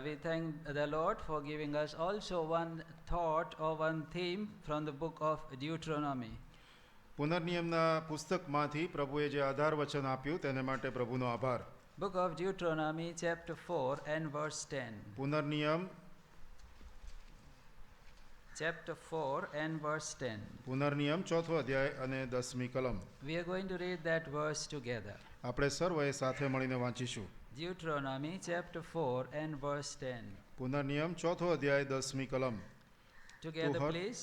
we thank the Lord for giving us also one thought or one theme from the book of Deuteronomy. પુનર્નિયમના પુસ્તકમાંથી પ્રભુએ જે આધાર વચન આપ્યું તેને માટે પ્રભુનો આભાર. Book of Deuteronomy chapter 4 and verse 10. પુનર્નિયમ Chapter 4 and verse 10. પુનર્નિયમ 4થો અધ્યાય અને 10મી કલમ. We are going to read that verse together. આપણે સર્વે સાથે મળીને વાંચીશું. Deuteronomy chapter 4 and verse 10. પુનર્નિયમ 4થો અધ્યાય 10મી કલમ. Together please.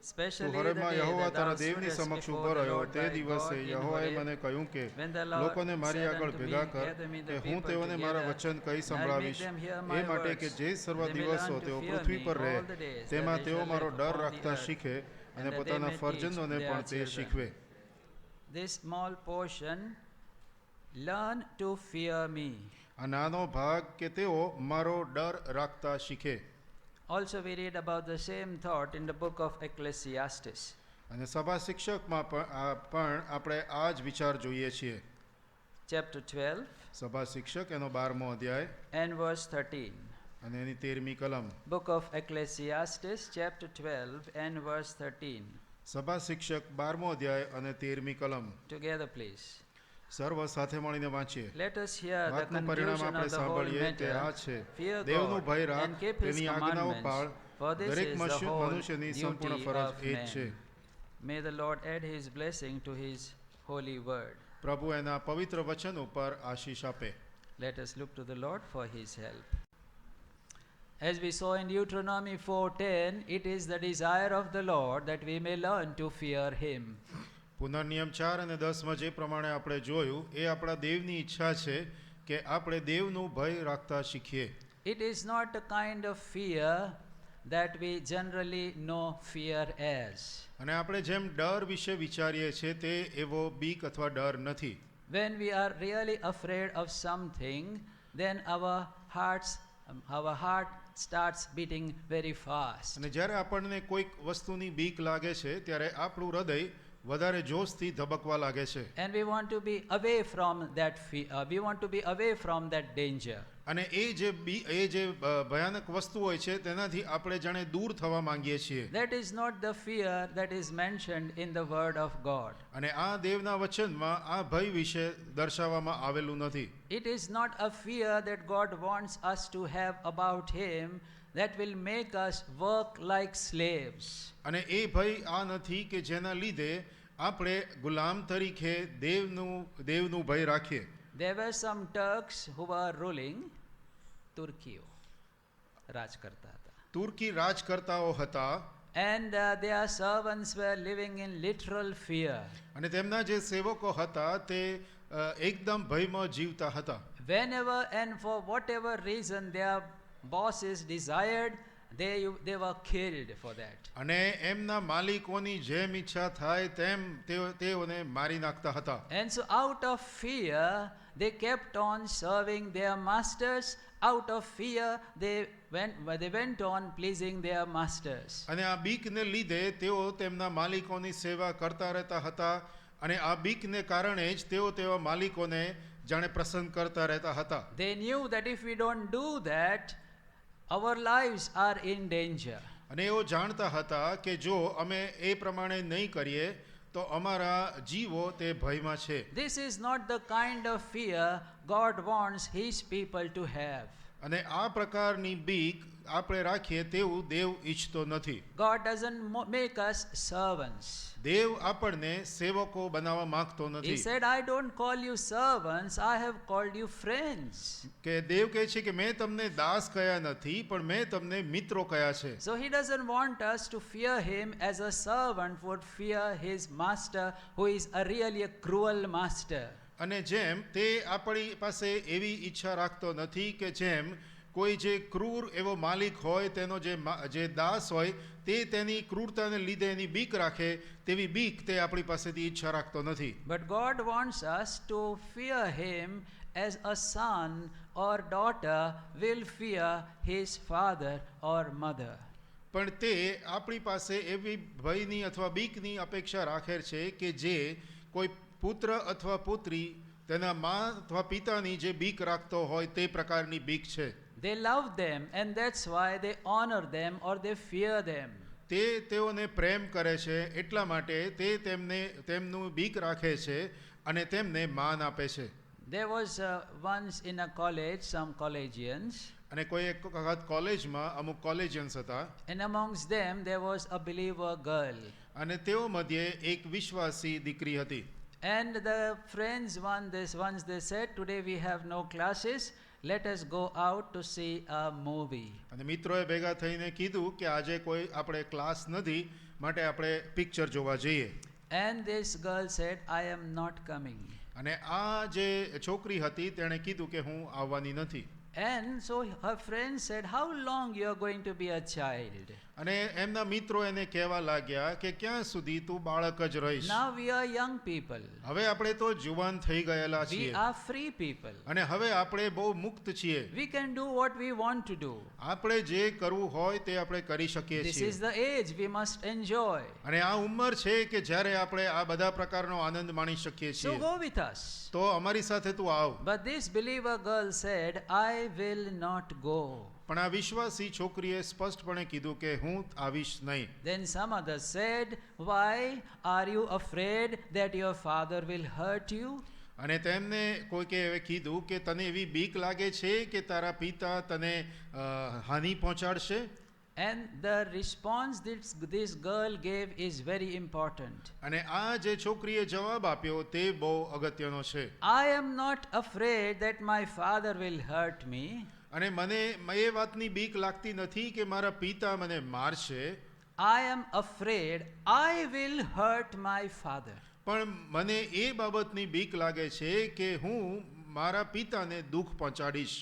Especially the હોરેબમાં day યહોવા that તારા thou દેવની stoodest સમક્ષ before ઊભો the રહ્યો Lord તે thy દિવસે God in યહોવાએ Horeb, મને કહ્યું કે when the Lord લોકોને મારી said આગળ unto ભેગા me, કર gather me the કે હું people તેઓને મારા together, વચન કઈ and સંભળાવીશ make them hear A my માટે કે words, જે સર્વ and they will દિવસો learn to તેઓ fear પૃથ્વી me પર રહે all the days that તેમાં they તેઓ shall મારો live ડર upon the રાખતા earth, શીખે and અને that they પોતાના may ફરજંદોને teach પણ their તે children. શીખવે. This small portion, learn to fear me. આ નાનો ભાગ કે તેઓ મારો ડર રાખતા શીખે. Also we read about the same thought in the book of Ecclesiastes. અને સભા શિક્ષકમાં પણ આપણે આ જ વિચાર જોઈએ છીએ. Chapter 12 સભા શિક્ષક એનો 12મો અધ્યાય and verse 13. અને એની 13મી કલમ. Book of Ecclesiastes chapter 12 and verse 13. સભા શિક્ષક 12મો અધ્યાય અને 13મી કલમ. Together please. સર્વ સાથે મળીને વાંચીએ. Let us hear the વાતનું પરિણામ conclusion આપણે of the whole સાંભળીએ તે આ matter. છે, Fear દેવનું God ભય રાખ, and keep his તેની આજ્ઞાઓ પાળ, commandments, for this દરેક is the whole મનુષ્યની સંપૂર્ણ duty ફરજ of એ જ છે. man. May the Lord add his blessing to his holy word. પ્રભુ એના પવિત્ર વચન ઉપર આશીષ આપે. Let us look to the Lord for his help. As we saw in Deuteronomy 4:10, it is the desire of the Lord that we may learn to fear him. પુનર્નિયમ 4 અને 10માં જે પ્રમાણે આપણે જોયું એ આપણા દેવની ઈચ્છા છે કે આપણે દેવનું ભય રાખતા શીખીએ. It is not a kind of fear that we generally know fear as. અને આપણે જેમ ડર વિશે વિચારીએ છીએ તે એવો બીક અથવા ડર નથી. When we are really afraid of something, then our heart starts beating very fast. અને જ્યારે આપણને કોઈક વસ્તુની બીક લાગે છે ત્યારે આપણું હૃદય વધારે જોશથી ધબકવા લાગે છે. And we want to be away from that fear. We want to be away from that danger. અને એ જે ભયાનક વસ્તુ હોય છે તેનાથી આપણે જાણે દૂર થવા માંગીએ છીએ. That is not the fear that is mentioned in the word of God. અને આ દેવના વચનમાં આ ભય વિશે દર્શાવવામાં આવેલું નથી. It is not a fear that God wants us to have about him that will make us work like slaves. અને એ ભય આ નથી કે જેના લીધે આપણે ગુલામ તરીકે દેવનું ભય રાખીએ. There were some Turks who were ruling Turkey. રાજ કરતા હતા. તુર્કી રાજકર્તાઓ હતા. And their servants were living in literal fear. અને તેમના જે સેવકો હતા તે એકદમ ભયમાં જીવતા હતા. Whenever and for whatever reason their bosses desired, they were killed for that. અને એમના માલિકોની જેમ ઈચ્છા થાય તેમ તેઓને મારી નાખતા હતા. And so out of fear they kept on serving their masters. Out of fear they went on pleasing their masters. અને આ બીકને લીધે તેઓ તેમના માલિકોની સેવા કરતા રહેતા હતા. અને આ બીકને કારણે જ તેઓ માલિકોને જાણે પ્રસન્ન કરતા રહેતા હતા. They knew that if we don't do that, our lives are in danger. અને એઓ જાણતા હતા કે જો અમે એ પ્રમાણે નહીં કરીએ તો અમારા જીવો તે ભયમાં છે. This is not the kind of fear God wants his people to have. અને આ પ્રકારની બીક આપણે રાખીએ તેવું દેવ ઈચ્છતો નથી. God doesn't make us servants. દેવ આપણને સેવકો બનાવવા માંગતો He નથી. said, I don't call you servants, I have called you friends. કે દેવ કહે છે કે મેં તમને દાસ કયા નથી પણ મેં તમને મિત્રો કયા છે. So he doesn't want us to fear him as a servant would fear his master, who is really a cruel master. અને જેમ તે આપણી પાસે એવી ઈચ્છા રાખતો નથી કે જેમ કોઈ જે ક્રૂર એવો માલિક હોય તેનો જે દાસ હોય તે તેની ક્રૂરતાને લીધે એની બીક રાખે તેવી બીક તે આપણી પાસેથી ઈચ્છા રાખતો નથી. But God wants us to fear him as a son or daughter will fear his father or mother. પણ તે આપણી પાસે એવી ભયની અથવા બીકની અપેક્ષા રાખે છે કે જે કોઈ પુત્ર અથવા પુત્રી તેના મા અથવા પિતાની જે બીક રાખતો હોય તે પ્રકારની બીક છે. They love them, and that's why they honor them or they fear them. તે તેઓને પ્રેમ કરે છે, એટલા માટે તે તેમનું બીક રાખે છે અને તેમને માન આપે છે. There was once in a college some collegians, અને કોઈ એક વખત કોલેજમાં અમુક કોલેજિયન્સ હતા, and amongst them there was a believer girl. અને તેઓ મધ્યે એક વિશ્વાસી દીકરી હતી. And the friends once they said, today we have no classes, let us go out to see a movie. અને મિત્રોએ ભેગા થઈને કીધું કે આજે કોઈ આપણે ક્લાસ નથી, માટે આપણે પિક્ચર જોવા જઈએ. And this girl said, I am not coming. અને આ જે છોકરી હતી તેણે કીધું કે હું આવવાની નથી. And so her friends said, how long you are going to be a child? અને એમના મિત્રો એને કહેવા લાગ્યા કે ક્યાં સુધી તું બાળક જ રહીશ? Now we are young people. હવે આપણે તો જુવાન થઈ ગયેલા We છીએ are free people. અને હવે આપણે બહુ મુક્ત છીએ. We can do what we want to do. આપણે જે કરવું હોય તે આપણે કરી શકીએ This છીએ. is the age we must enjoy. અને આ ઉંમર છે કે જ્યારે આપણે આ બધા પ્રકારનો આનંદ માણી શકીએ So છીએ. go with us. તો અમારી સાથે તું આવ. But this believer girl said, I will not go. પણ આ વિશ્વાસી છોકરીએ સ્પષ્ટપણે કીધું કે હું આવીશ નહીં. Then some others said, why are you afraid that your father will hurt you? અને તેમને કોઈકે એવે કીધું કે તને એવી બીક લાગે છે કે તારા પિતા તને હાનિ પહોંચાડશે? And the response this girl gave is very important. અને આ જે છોકરીએ જવાબ આપ્યો તે બહુ અગત્યનો છે. I am not afraid that my father will hurt me. અને મને એ વાતની બીક લાગતી નથી કે મારા પિતા મને મારશે. I am afraid I will hurt my father. પણ મને એ બાબતની બીક લાગે છે કે હું મારા પિતાને દુઃખ પહોંચાડીશ.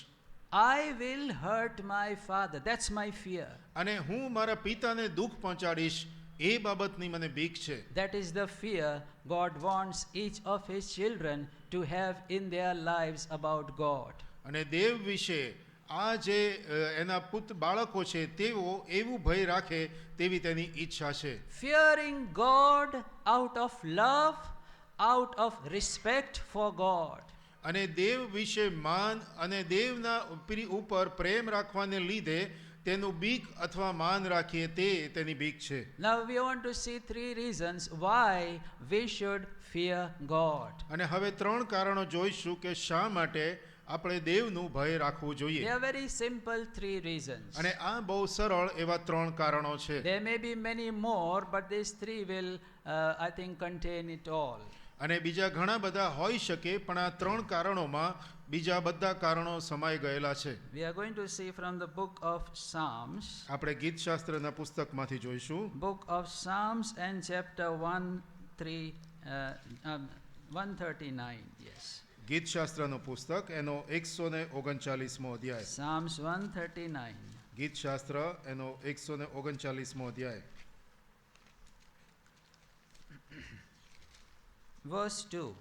I will hurt my father. That's my fear. અને હું મારા પિતાને દુઃખ પહોંચાડીશ એ બાબતની મને બીક છે. That is the fear God wants each of his children to have in their lives about God. અને દેવ વિશે આ જે એના બાળકો છે તેઓ એવું ભય રાખે તેવી તેની ઈચ્છા છે. Fearing God out of love, out of respect for God. અને દેવ વિશે માન અને દેવના ઉપર પ્રેમ રાખવાને લીધે તેનું બીક અથવા માન રાખીએ તે તેની બીક છે. Now we want to see three reasons why we should fear God. અને હવે 3 કારણો જોઈશું કે શા માટે આપણે દેવનું ભય રાખવું જોઈએ. They are very simple three reasons. અને આ બહુ સરળ એવા 3 કારણો છે. There may be many more, but these three will, I think, contain it all. અને બીજા ઘણા બધા હોઈ શકે, પણ આ 3 કારણોમાં બીજા બધા કારણો સમાઈ ગયેલા છે. We are going to see from the book of Psalms. આપણે ગીતશાસ્ત્રના પુસ્તકમાંથી જોઈશું. Book of Psalms and chapter 139. Yes. ગીતશાસ્ત્રનું પુસ્તક એનો 139મો અધ્યાય. Psalms 139. ગીતશાસ્ત્ર એનો 139મો અધ્યાય. Verse 2.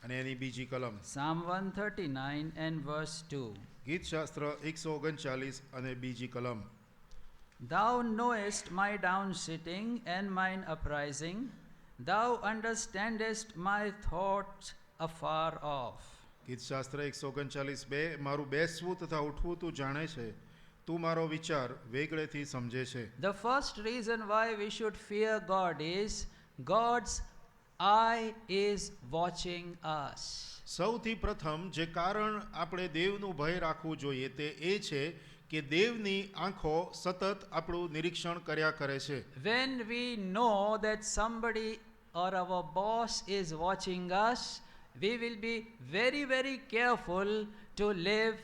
અને એની બીજી કલમ. Psalm 139 and verse 2. ગીતશાસ્ત્ર 139 અને બીજી કલમ. Thou knowest my down sitting and mine uprising. Thou understandest my thoughts afar off. ગીતશાસ્ત્ર 139:2 મારું બેસવું તથા ઉઠવું તું જાણે છે, તું મારો વિચાર વેગળેથી સમજે છે. The first reason why we should fear God is God's eye is watching us. સૌથી પ્રથમ જે કારણ આપણે દેવનું ભય રાખવું જોઈએ તે એ છે કે દેવની આંખો સતત આપણું નિરીક્ષણ કર્યા કરે છે. When we know that somebody or our boss is watching us, we will be very, very careful to live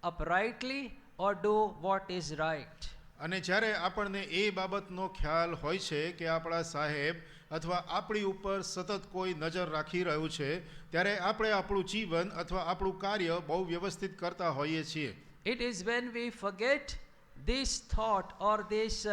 uprightly or do what is right. અને જ્યારે આપણને એ બાબતનો ખ્યાલ હોય છે કે આપણા સાહેબ અથવા આપણી ઉપર સતત કોઈ નજર રાખી રહ્યું છે, ત્યારે આપણે આપણું જીવન અથવા આપણું કાર્ય બહુ વ્યવસ્થિત કરતા હોઈએ છીએ. It is when we forget this thought or this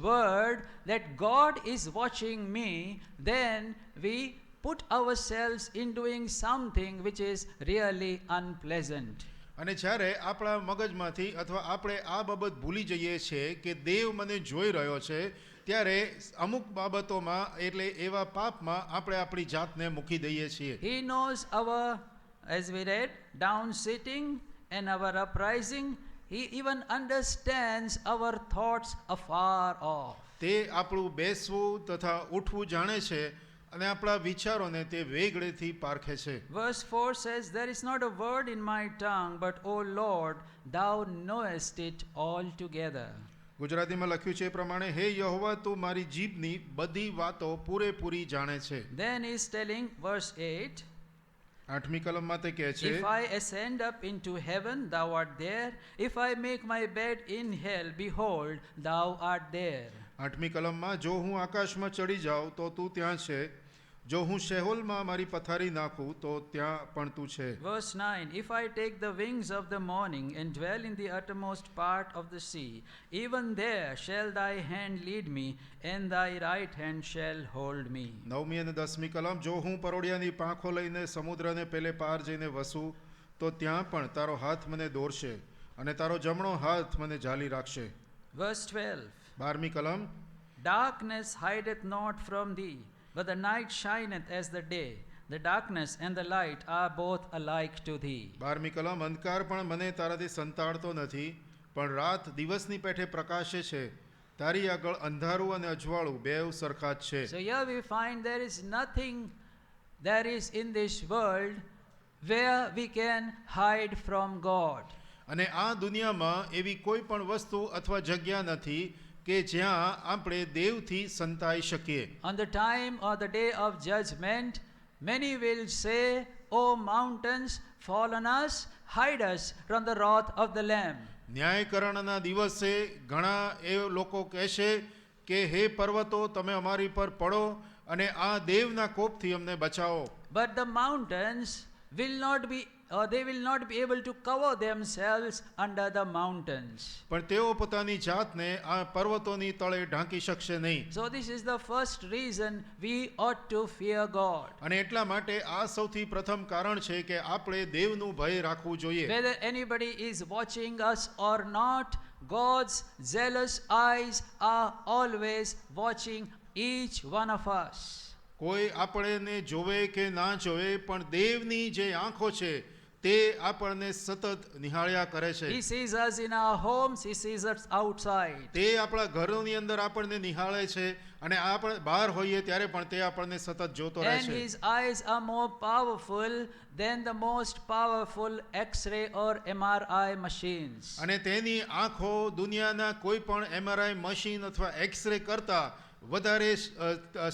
word that God is watching me, then we put ourselves in doing something which is really unpleasant. અને જ્યારે આપણા મગજમાંથી અથવા આપણે આ બાબત ભૂલી જઈએ છીએ કે દેવ મને જોઈ રહ્યો છે, ત્યારે અમુક બાબતોમાં એટલે એવા પાપમાં આપણે આપણી જાતને મૂકી દઈએ છીએ. He knows our as we read, down sitting and our uprising, he even understands our thoughts afar off. તે આપણું બેસવું તથા ઉઠવું જાણે છે અને આપણા વિચારોને તે વેગળેથી પારખે છે. Verse 4 says, There is not a word in my tongue, but, O Lord, thou knowest it altogether. ગુજરાતીમાં લખ્યું છે એ પ્રમાણે, હે યહોવા, તું મારી જીભની બધી વાતો પૂરેપૂરી જાણે છે. Then he is telling, verse 8, 8મી કલમમાં તે કહે છે, If I ascend up into heaven, thou art there. If I make my bed in hell, behold, thou art there. 8મી કલમમાં, જો હું આકાશમાં ચડી જાઉં તો તું ત્યાં છે, જો હું શેહોલમાં મારી પથારી નાખું તો ત્યાં પણ તું છે. Verse 9, If I take the wings of the morning and dwell in the uttermost part of the sea, even there shall thy hand lead me, and thy right hand shall hold me. 9મી અને 10મી કલમ, જો હું પરોડિયાની પાંખો લઈને સમુદ્રને પેલે પાર જઈને વસું તો ત્યાં પણ તારો હાથ મને દોરશે અને તારો જમણો હાથ મને ઝાલી રાખશે. Verse 12, 12મી કલમ, Darkness hideth not from thee, but the night shineth as the day. The darkness and the light are both alike to thee. 12મી કલમ, અંધકાર પણ મને તારાથી સંતાડતો નથી, પણ રાત દિવસની પેઠે પ્રકાશે છે. તારી આગળ અંધારું અને અજવાળું બેઉ સરખા જ છે. So here we find there is nothing there is in this world where we can hide from God. અને આ દુનિયામાં એવી કોઈ પણ વસ્તુ અથવા જગ્યા નથી કે જ્યાં આપણે દેવથી સંતાઈ શકીએ. On the time or the day of judgment, many will say, O mountains, fall on us, hide us from the wrath of the Lamb. ન્યાયકરણના દિવસે ઘણા એ લોકો કહેશે કે હે પર્વતો, તમે અમારી પર પડો અને આ દેવના કોપથી અમને બચાવો. But the mountains will not be, or they will not be able to cover themselves under the mountains. પણ તેઓ પોતાની જાતને આ પર્વતોની તળે ઢાંકી શકશે નહીં. So this is the first reason we ought to fear God. અને એટલા માટે આ સૌથી પ્રથમ કારણ છે કે આપણે દેવનું ભય રાખવું જોઈએ. Whether anybody is watching us or not, God's zealous eyes are always watching each one of us. કોઈ આપણને જોવે કે ના જોવે, પણ દેવની જે આંખો છે તે આપણને સતત નિહાળ્યા કરે છે. He sees us in our homes, he sees us outside. તે આપણા ઘરોની અંદર આપણને નિહાળે છે અને આપણે બહાર હોઈએ ત્યારે પણ તે આપણને સતત જોતો રહે And છે. his eyes are more powerful than the most powerful X-ray or MRI machines. અને તેની આંખો દુનિયાના કોઈ પણ MRI મશીન અથવા એક્સરે કરતા વધારે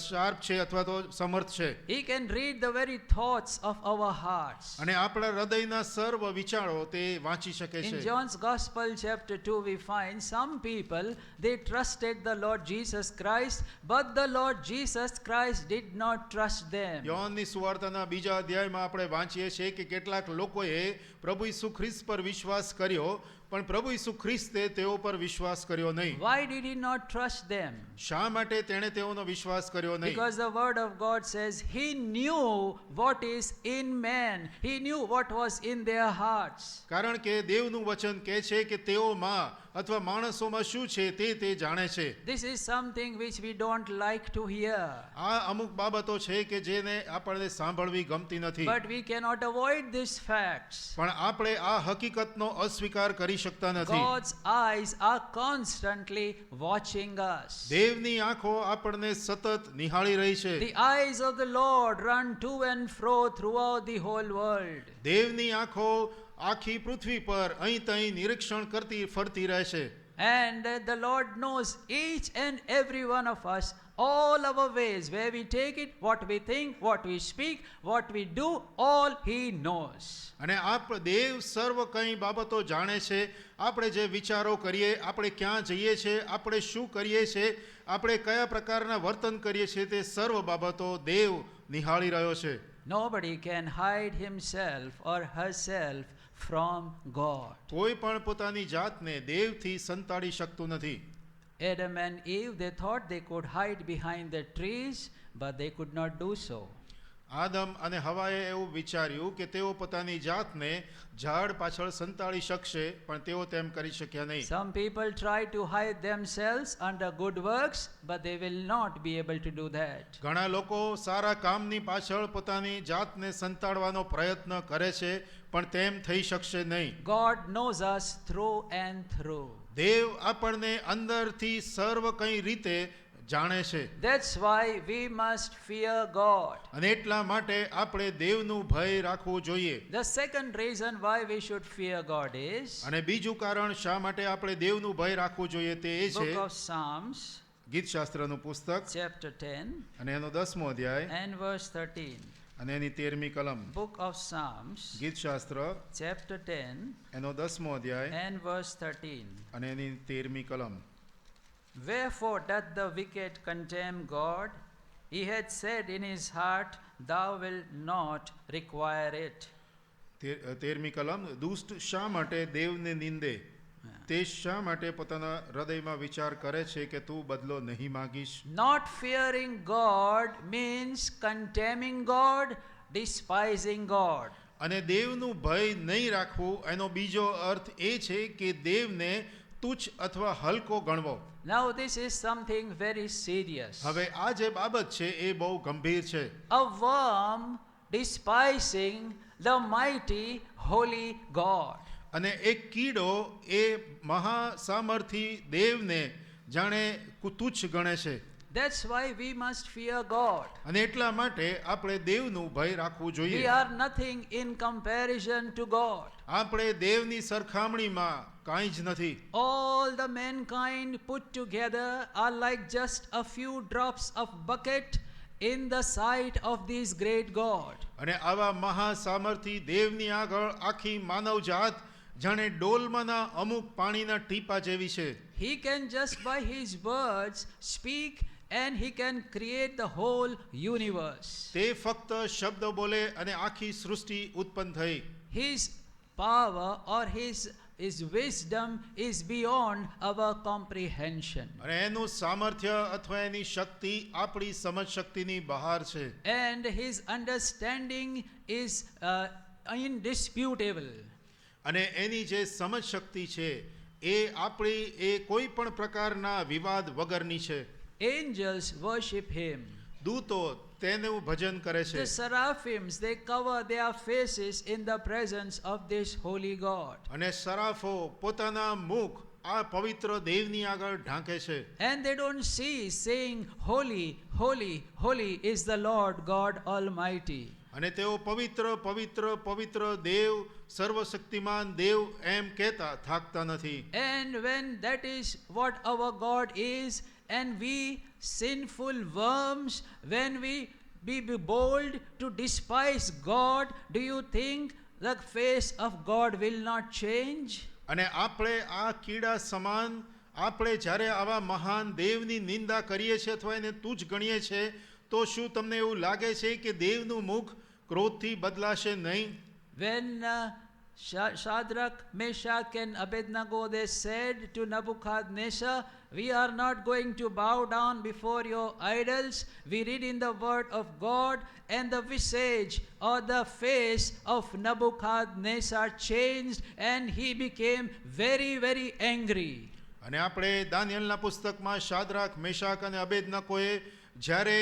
શાર્પ છે અથવા તો સમર્થ છે. He can read the very thoughts of our hearts. અને આપણા હૃદયના સર્વ વિચારો તે વાંચી શકે In છે. John's Gospel chapter 2 we find some people, they trusted the Lord Jesus Christ, but the Lord Jesus Christ did not trust them. યોહાનની સુવાર્તાના બીજા અધ્યાયમાં આપણે વાંચીએ છીએ કે કેટલાક લોકોએ પ્રભુ ઈસુ ખ્રિસ્ત પર વિશ્વાસ કર્યો, પણ પ્રભુ ઈસુ ખ્રિસ્તે તેઓ પર વિશ્વાસ કર્યો નહીં. Why did he not trust them? શા માટે તેણે તેઓનો વિશ્વાસ કર્યો નહીં? Because the word of God says he knew what is in man. He knew what was in their hearts. કારણ કે દેવનું વચન કહે છે કે તેઓમાં અથવા માણસોમાં શું છે તે જાણે છે. This is something which we don't like to hear. આ અમુક બાબતો છે કે જેને આપણને સાંભળવી ગમતી નથી. But we cannot avoid these facts. પણ આપણે આ હકીકતનો અસ્વીકાર કરી શકતા નથી. God's eyes are constantly watching us. દેવની આંખો આપણને સતત નિહાળી રહી છે. The eyes of the Lord run to and fro throughout the whole world. દેવની આંખો આખી પૃથ્વી પર અહીં તહીં નિરીક્ષણ કરતી ફરતી રહે છે. And the Lord knows each and every one of us, all our ways, where we take it, what we think, what we speak, what we do, all he knows. અને દેવ સર્વ કંઈ બાબતો જાણે છે. આપણે જે વિચારો કરીએ, આપણે ક્યાં જઈએ છે, આપણે શું કરીએ છે, આપણે કયા પ્રકારના વર્તન કરીએ છીએ, તે સર્વ બાબતો દેવ નિહાળી રહ્યો છે. Nobody can hide himself or herself from God. કોઈ પણ પોતાની જાતને દેવથી સંતાડી શકતું નથી. Adam and Eve, they thought they could hide behind the trees, but they could not do so. Adam અને હવાએ એવું વિચાર્યું કે તેઓ પોતાની જાતને ઝાડ પાછળ સંતાડી શકશે, પણ તેઓ તેમ કરી શક્યા નહીં. Some people try to hide themselves under good works, but they will not be able to do that. ઘણા લોકો સારા કામની પાછળ પોતાની જાતને સંતાડવાનો પ્રયત્ન કરે છે, પણ તેમ થઈ શકશે નહીં. God knows us through and through. દેવ આપણને અંદરથી સર્વ કઈ રીતે જાણે છે. That's why we must fear God. અને એટલા માટે આપણે દેવનું ભય રાખવું જોઈએ. The second reason why we should fear God is અને બીજું કારણ શા માટે આપણે દેવનું ભય રાખવું જોઈએ તે એ છે Book of Psalms, ગીતશાસ્ત્રનું પુસ્તક chapter 10 અને એનો 10મો અધ્યાય and verse 13. અને એની 13મી કલમ. Book of Psalms, ગીતશાસ્ત્ર chapter 10 એનો 10મો અધ્યાય and verse 13. અને એની 13મી કલમ. Wherefore doth the wicked contemn God? He hath said in his heart, Thou wilt not require it. 13મી કલમ. દુષ્ટ શા માટે દેવને નિંદે? તે શા માટે પોતાના હૃદયમાં વિચાર કરે છે કે તું બદલો નહીં માગીશ? Not fearing God means condemning God, despising God. અને દેવનું ભય નહીં રાખવું એનો બીજો અર્થ એ છે કે દેવને તુચ્છ અથવા હલકો ગણવો. Now this is something very serious. હવે આ જે બાબત છે એ બહુ ગંભીર છે. A worm despising the mighty holy God. અને એક કીડો એ મહાસામર્થી દેવને જાણે તુચ્છ ગણે છે. That's why we must fear God. અને એટલા માટે આપણે દેવનું ભય રાખવું We જોઈએ. are nothing in comparison to God. આપણે દેવની સરખામણીમાં કાંઈ જ નથી. All the mankind put together are like just a few drops of bucket in the sight of this great God. અને આવા મહાસામર્થી દેવની આગળ આખી માનવજાત જાણે ડોલમાંના અમુક પાણીના ટીપા જેવી છે. He can just by his words speak and he can create the whole universe. તે ફક્ત શબ્દો બોલે અને આખી સૃષ્ટિ ઉત્પન્ન થઈ. His power or his wisdom is beyond our comprehension. અને એનું સામર્થ્ય અથવા એની શક્તિ આપણી સમજ શક્તિની બહાર છે. And his understanding is indisputable. અને એની જે સમજ શક્તિ છે એ આપણી એ કોઈ પણ પ્રકારના વિવાદ વગરની છે. Angels worship him. દૂતો તેનું ભજન કરે છે. The seraphims, they cover their faces in the presence of this holy God. અને સરાફો પોતાના મુખ આ પવિત્ર દેવની આગળ ઢાંકે છે. And they don't cease saying, Holy, holy, holy is the Lord God Almighty. અને તેઓ પવિત્ર પવિત્ર પવિત્ર દેવ સર્વશક્તિમાન દેવ એમ કહેતા થાકતા નથી. And when that is what our God is, and we sinful worms, when we be bold to despise God, do you think the face of God will not change? અને આપણે આ કીડા સમાન આપણે જ્યારે આવા મહાન દેવની નિંદા કરીએ છીએ અથવા એને તુચ્છ ગણીએ છીએ, તો શું તમને એવું લાગે છે કે દેવનું મુખ ક્રોધથી બદલાશે નહીં? When Shadrach, Meshach and Abednego, they said to Nebuchadnezzar, we are not going to bow down before your idols. We read in the word of God, and the visage or the face of Nebuchadnezzar changed and he became very, very angry. અને આપણે દાનિયેલના પુસ્તકમાં શાદ્રાક, મેશાક અને અબેદનગોએ જ્યારે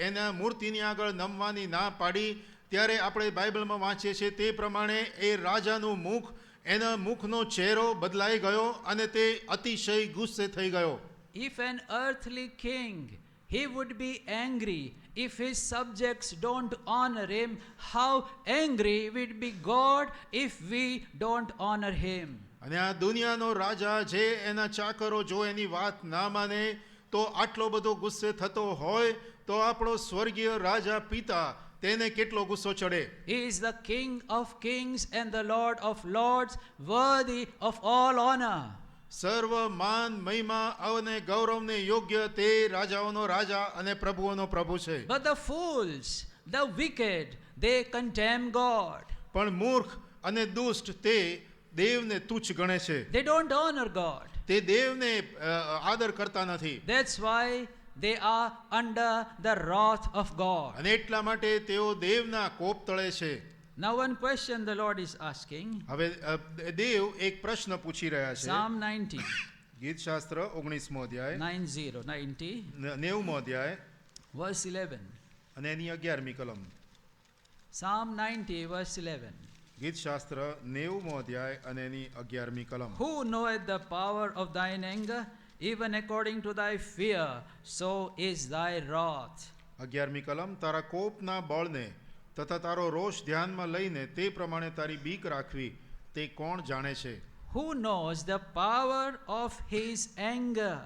એના મૂર્તિની આગળ નમવાની ના પાડી ત્યારે આપણે બાઇબલમાં વાંચીએ છીએ તે પ્રમાણે એ રાજાનું મુખ એના મુખનો ચહેરો બદલાઈ ગયો અને તે અતિશય ગુસ્સે થઈ ગયો. If an earthly king, he would be angry if his subjects don't honor him, how angry would be God if we don't honor him? અને આ દુનિયાનો રાજા જે એના ચાકરો જો એની વાત ના માને તો આટલો બધો ગુસ્સે થતો હોય તો આપણો સ્વર્ગીય રાજા પિતા તેને કેટલો ગુસ્સો ચડે. He is the King of kings and the Lord of lords, worthy of all honor. સર્વ માન મહિમા અને ગૌરવને યોગ્ય તે રાજાઓનો રાજા અને પ્રભુઓનો પ્રભુ છે. But the fools, the wicked, they condemn God. પણ મૂર્ખ અને દુષ્ટ તે દેવને તુચ્છ ગણે છે. They don't honor God. તે દેવને આદર કરતા નથી. That's why they are under the wrath of God. અને એટલા માટે તેઓ દેવના કોપ તળે છે. Now one question the Lord is asking. હવે દેવ એક પ્રશ્ન પૂછી રહ્યા છે. Psalm 90. ગીતશાસ્ત્ર 19મો અધ્યાય 90. 90મો અધ્યાય Verse 11. અને એની 11મી કલમ. Psalm 90 verse 11. ગીતશાસ્ત્ર 90મો અધ્યાય અને એની 11મી કલમ. Who knoweth the power of thine anger? Even according to thy fear, so is thy wrath. 11મી કલમ. તારા કોપના બળને તથા તારો રોષ ધ્યાનમાં લઈને તે પ્રમાણે તારી બીક રાખવી તે કોણ જાણે છે? Who knows the power of his anger?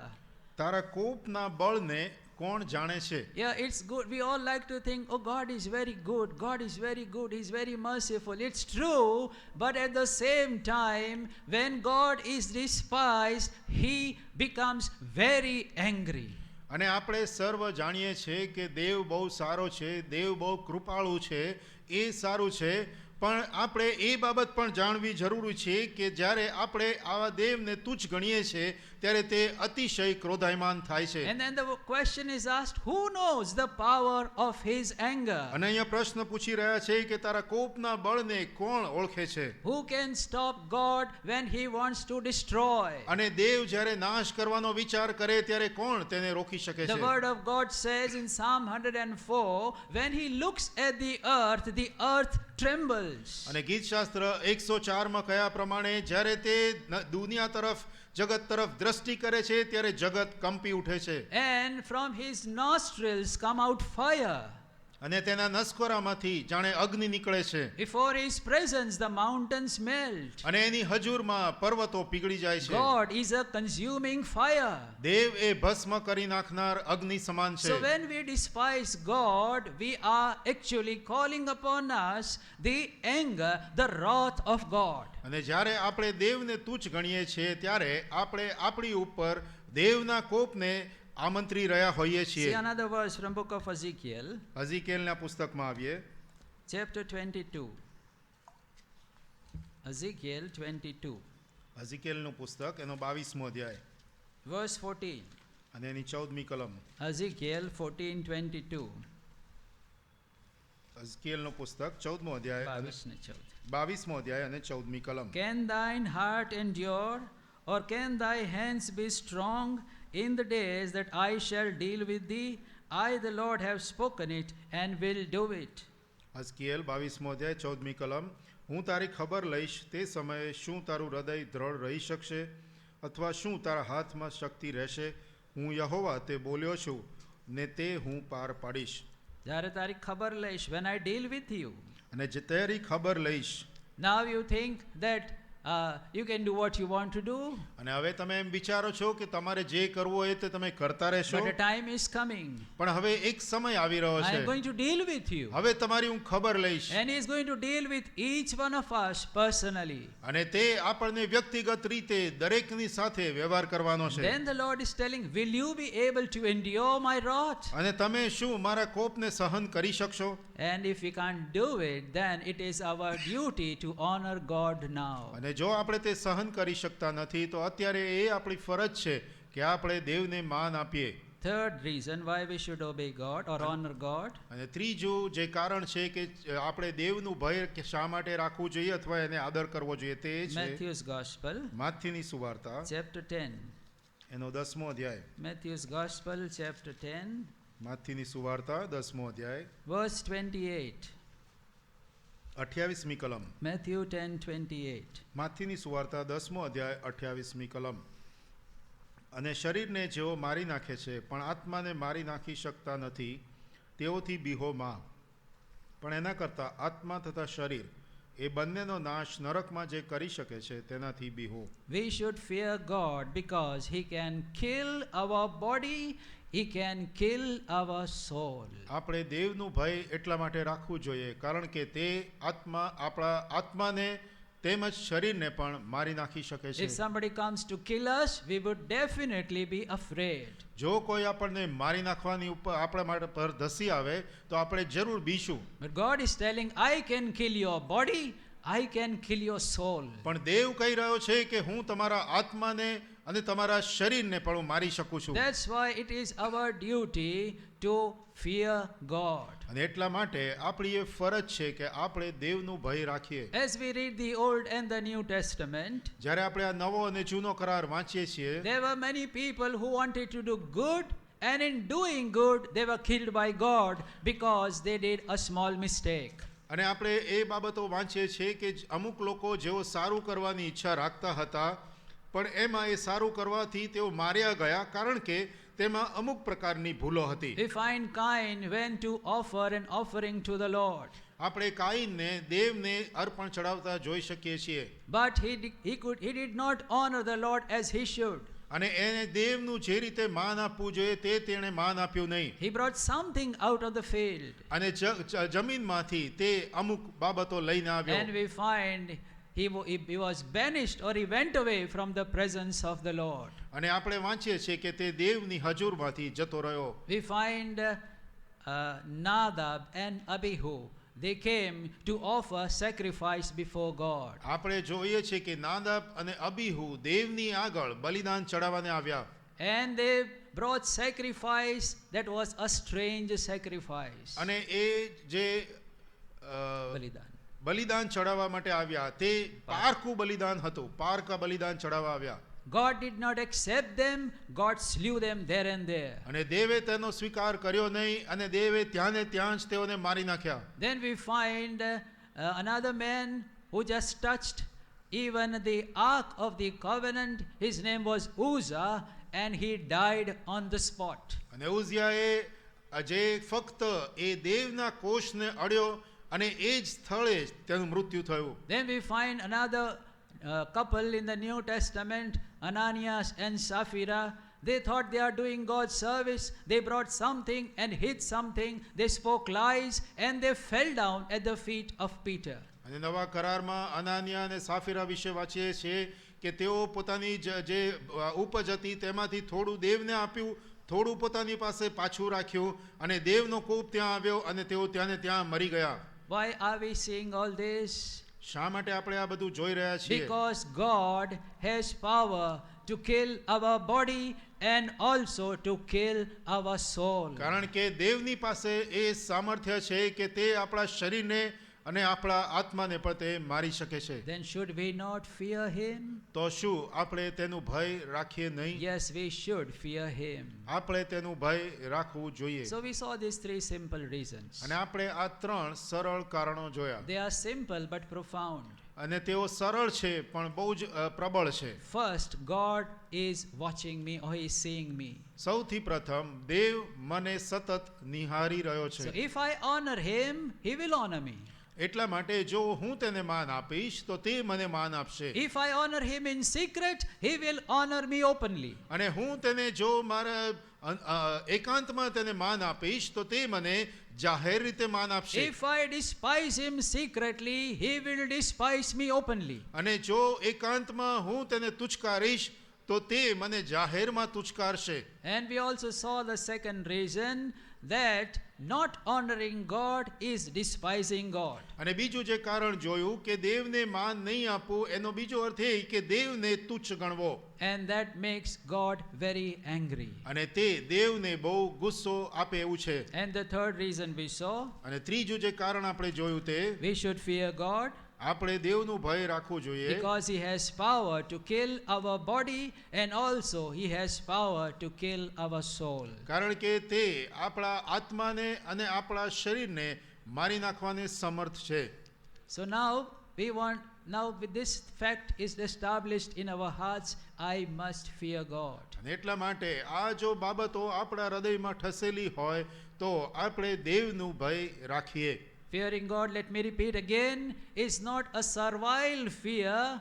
તારા કોપના બળને કોણ જાણે છે? Yeah, it's good. We all like to think, oh, God is very good. God is very good. He's very merciful. It's true. But at the same time, when God is despised, he becomes very angry. અને આપણે સર્વ જાણીએ છે કે દેવ બહુ સારો છે, દેવ બહુ કૃપાળુ છે, એ સારું છે. પણ આપણે એ બાબત પણ જાણવી જરૂરી છે કે જ્યારે આપણે આવા દેવને તુચ્છ ગણીએ છીએ ત્યારે તે અતિશય ક્રોધાયમાન થાય છે. And then the question is asked, who knows the power of his anger? અને અહીંયા પ્રશ્ન પૂછી રહ્યા છે કે તારા કોપના બળને કોણ ઓળખે છે? Who can stop God when he wants to destroy? અને દેવ જ્યારે નાશ કરવાનો વિચાર કરે ત્યારે કોણ તેને રોકી શકે The છે? word of God says in Psalm 104, when he looks at the earth trembles. અને ગીતશાસ્ત્ર 104માં કયા પ્રમાણે જ્યારે તે દુનિયા તરફ જગત તરફ દ્રષ્ટિ કરે છે ત્યારે જગત કંપી ઉઠે છે. And from his nostrils come out fire. અને તેના નસકોરામાંથી જાણે અગ્નિ નીકળે છે. Before his presence the mountains melt. અને એની હજુરમાં પર્વતો પીગળી જાય છે. God is a consuming fire. દેવ એ ભસ્મ કરી નાખનાર અગ્નિ સમાન છે. So when we despise God, we are actually calling upon us the anger, the wrath of God. અને જ્યારે આપણે દેવને તુચ્છ ગણીએ છીએ ત્યારે આપણે આપણી ઉપર દેવના કોપને આમંત્રી રહ્યા હોઈએ છીએ. See another verse from book of Ezekiel. હઝીકેલના પુસ્તકમાં આવીએ. Chapter 22. Ezekiel 22. હઝીકેલનું પુસ્તક એનો 22મો અધ્યાય Verse 14. અને એની 14મી કલમ. Ezekiel 14:22. હઝીકેલનું પુસ્તક 14મો અધ્યાય અને 22મો અધ્યાય અને 14મી કલમ. Can thine heart endure, or can thy hands be strong in the days that I shall deal with thee? I, the Lord, have spoken it and will do it. હઝકીએલ 22મો અધ્યાય 14મી કલમ. હું તારી ખબર લઈશ તે સમયે શું તારું હૃદય દ્રઢ રહી શકશે અથવા શું તારા હાથમાં શક્તિ રહેશે? હું યહોવા તે બોલ્યો છું ને તે હું પાર પાડીશ. જ્યારે તારી ખબર લઈશ, when I deal with you. અને જે તારી ખબર લઈશ. Now you think that you can do what you want to do. અને હવે તમે એમ વિચારો છો કે તમારે જે કરવું હોય તે તમે કરતા રહેશો. But a time is coming. પણ હવે એક સમય આવી રહ્યો I છે. am going to deal with you. હવે તમારી હું ખબર લઈશ. And he is going to deal with each one of us personally. અને તે આપણને વ્યક્તિગત રીતે દરેકની સાથે વ્યવહાર કરવાનો છે. Then the Lord is telling, will you be able to endure my wrath? અને તમે શું મારા કોપને સહન કરી શકશો? And if we can't do it, then it is our duty to honor God now. અને જો આપણે તે સહન કરી શકતા નથી તો અત્યારે એ આપણી ફરજ છે કે આપણે દેવને માન આપીએ. Third reason why we should obey God or honor God. અને ત્રીજું જે કારણ છે કે આપણે દેવનું ભય કે શા માટે રાખવું જોઈએ અથવા એને આદર કરવો જોઈએ તે છે Matthew's Gospel, માથીની સુવાર્તા chapter 10. એનો 10મો અધ્યાય. Matthew's Gospel, chapter 10, માથીની સુવાર્તા 10મો અધ્યાય verse 28. 28મી કલમ. Matthew 10:28. માથીની સુવાર્તા 10મો અધ્યાય 28મી કલમ. અને શરીરને જેઓ મારી નાખે છે પણ આત્માને મારી નાખી શકતા નથી તેઓથી બીહો માં. પણ એના કરતાં આત્મા તથા શરીર એ બંનેનો નાશ નરકમાં જે કરી શકે છે તેનાથી બીહો. We should fear God because he can kill our body, he can kill our soul. આપણે દેવનું ભય એટલા માટે રાખવું જોઈએ કારણ કે તે આત્મા આપણા આત્માને તેમજ શરીરને પણ મારી નાખી શકે છે. If somebody comes to kill us, we would definitely be afraid. જો કોઈ આપણને મારી નાખવાની ઉપર આપણા માટે પર ધસી આવે તો આપણે જરૂર બીશું. But God is telling, I can kill your body, I can kill your soul. પણ દેવ કહી રહ્યો છે કે હું તમારા આત્માને અને તમારા શરીરને પણ હું મારી શકું છું. That's why it is our duty to fear God. અને એટલા માટે આપણી એ ફરજ છે કે આપણે દેવનું ભય રાખીએ. As we read the Old and the New Testament, જ્યારે આપણે આ નવો અને જૂનો કરાર વાંચીએ છીએ, there were many people who wanted to do good, and in doing good, they were killed by God because they did a small mistake. અને આપણે એ બાબતો વાંચીએ છીએ કે અમુક લોકો જેઓ સારું કરવાની ઈચ્છા રાખતા હતા, પણ એમાં એ સારું કરવાથી તેઓ માર્યા ગયા કારણ કે તેમાં અમુક પ્રકારની ભૂલો હતી. We find Cain went to offer an offering to the Lord, આપણે કાઈનને દેવને અર્પણ ચડાવતા જોઈ શકીએ છીએ, but he did not honor the Lord as he should. અને એને દેવનું જે રીતે માન આપવું જોઈએ તે તેણે માન આપ્યું નહીં. He brought something out of the field, અને જમીનમાંથી તે અમુક બાબતો લઈને આવ્યો, and we find he was banished, or he went away from the presence of the Lord. અને આપણે વાંચીએ છીએ કે તે દેવની હજુરમાંથી જતો રહ્યો. We find Nadab and Abihu. They came to offer sacrifice before God. આપણે જોઈએ છીએ કે નાદાબ અને અબીહુ દેવની આગળ બલિદાન ચડાવવાને આવ્યા, And they brought sacrifice that was a strange sacrifice. અને એ જે Balidan. બલિદાન ચડાવવા માટે આવ્યા તે પારકું બલિદાન હતું. પારકા બલિદાન ચડાવવા આવ્યા, God did not accept them. God slew them there and there. અને દેવે તેનો સ્વીકાર કર્યો નહીં, અને દેવે ત્યાં ને ત્યાં જ તેઓને મારી નાખ્યા. Then we find another man who just touched even the ark of the covenant. His name was Uzzah, and he died on the spot. અને ઉઝિયાએ જે ફક્ત એ દેવના કોષને અડ્યો અને એ જ સ્થળે જ તેનું મૃત્યુ થયું. Then we find another couple in the New Testament, Ananias and Sapphira. They thought they are doing God's service. They brought something and hid something. They spoke lies, and they fell down at the feet of Peter. અને નવા કરારમાં અનાનિયા અને સાફીરા વિશે વાંચીએ છીએ કે તેઓ પોતાની જે ઉપજ હતી તેમાંથી થોડું દેવને આપ્યું, થોડું પોતાની પાસે પાછું રાખ્યું, અને દેવનો કોપ ત્યાં આવ્યો અને તેઓ ત્યાં ને ત્યાં મરી ગયા. Why are we seeing all this? શા માટે આપણે આ બધું જોઈ રહ્યા છીએ? Because God has power to kill our body and also to kill our soul. કારણ કે દેવની પાસે એ સામર્થ્ય છે કે તે આપણા શરીરને અને આપણા આત્માને પણ તે મારી શકે છે. Then should we not fear him? તો શું આપણે તેનું ભય રાખીએ નહીં? Yes, we should fear him. આપણે તેનું ભય રાખવું જોઈએ. So we saw these three simple reasons. અને આપણે આ ત્રણ સરળ કારણો જોયા, They are simple but profound. અને તેઓ સરળ છે પણ બહુ જ પ્રબળ છે. First, God is watching me, or he is seeing me. સૌથી પ્રથમ દેવ મને સતત નિહારી રહ્યો So છે. if I honor him, he will honor me. એટલા માટે જો હું તેને માન આપીશ તો તે મને માન આપશે, If I honor him in secret, he will honor me openly. અને હું તેને જો મારા એકાંતમાં તેને માન આપીશ તો તે મને જાહેર રીતે માન આપશે. If I despise him secretly, he will despise me openly. અને જો એકાંતમાં હું તેને તુચ્છકારીશ તો તે મને જાહેરમાં તુચ્છકારશે. And we also saw the second reason, that not honoring God is despising God. અને બીજું જે કારણ જોયું કે દેવને માન નહીં આપવું, એનો બીજો અર્થ એ કે દેવને તુચ્છ ગણવો, And that makes God very angry. અને તે દેવને બહુ ગુસ્સો આપે એવું છે. And the third reason we saw, અને ત્રીજું જે કારણ આપણે જોયું તે we should fear God આપણે દેવનું ભય રાખવું જોઈએ, because he has power to kill our body, and also he has power to kill our soul. કારણ કે તે આપણા આત્માને અને આપણા શરીરને મારી નાખવાને સમર્થ છે. So now with this fact is established in our hearts, I must fear God. અને એટલા માટે આ જો બાબતો આપણા હૃદયમાં ઠસેલી હોય તો આપણે દેવનું ભય રાખીએ. Fearing God, let me repeat again, is not a servile fear,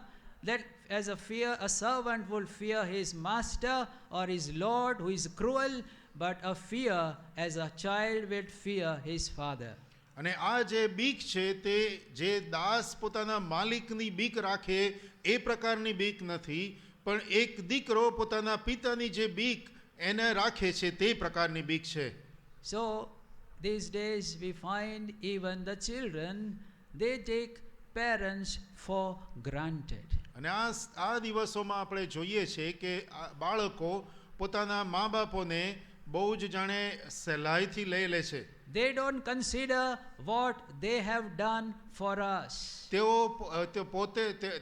that as a servant will fear his master or his lord who is cruel, but a fear as a child will fear his father. અને આ જે બીક છે તે જે દાસ પોતાના માલિકની બીક રાખે એ પ્રકારની બીક નથી, પણ એક દીકરો પોતાના પિતાની જે બીક એને રાખે છે તે પ્રકારની બીક છે. So these days we find even the children, they take parents for granted. અને આ દિવસોમાં આપણે જોઈએ છે કે બાળકો પોતાના મા બાપોને બહુ જ જાણે સહેલાઈથી લઈ લે છે. They don't consider what they have done for us.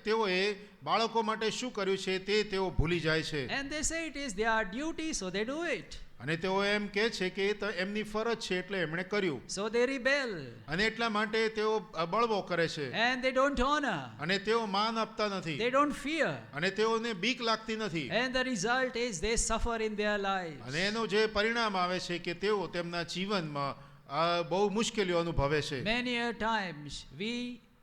તેઓએ બાળકો માટે શું કર્યું છે તે તેઓ ભૂલી જાય છે. And they say it is their duty, so they do it. અને તેઓ એમ કહે છે કે એ તો એમની ફરજ છે એટલે એમણે કર્યું. So they rebel. અને એટલા માટે તેઓ બળવો કરે છે. And they don't honor. અને તેઓ માન આપતા નથી. They don't fear. અને તેઓને બીક લાગતી નથી. And the result is they suffer in their lives. અને એનું જે પરિણામ આવે છે કે તેઓ તેમના જીવનમાં બહુ મુશ્કેલીઓ અનુભવે છે. Many a times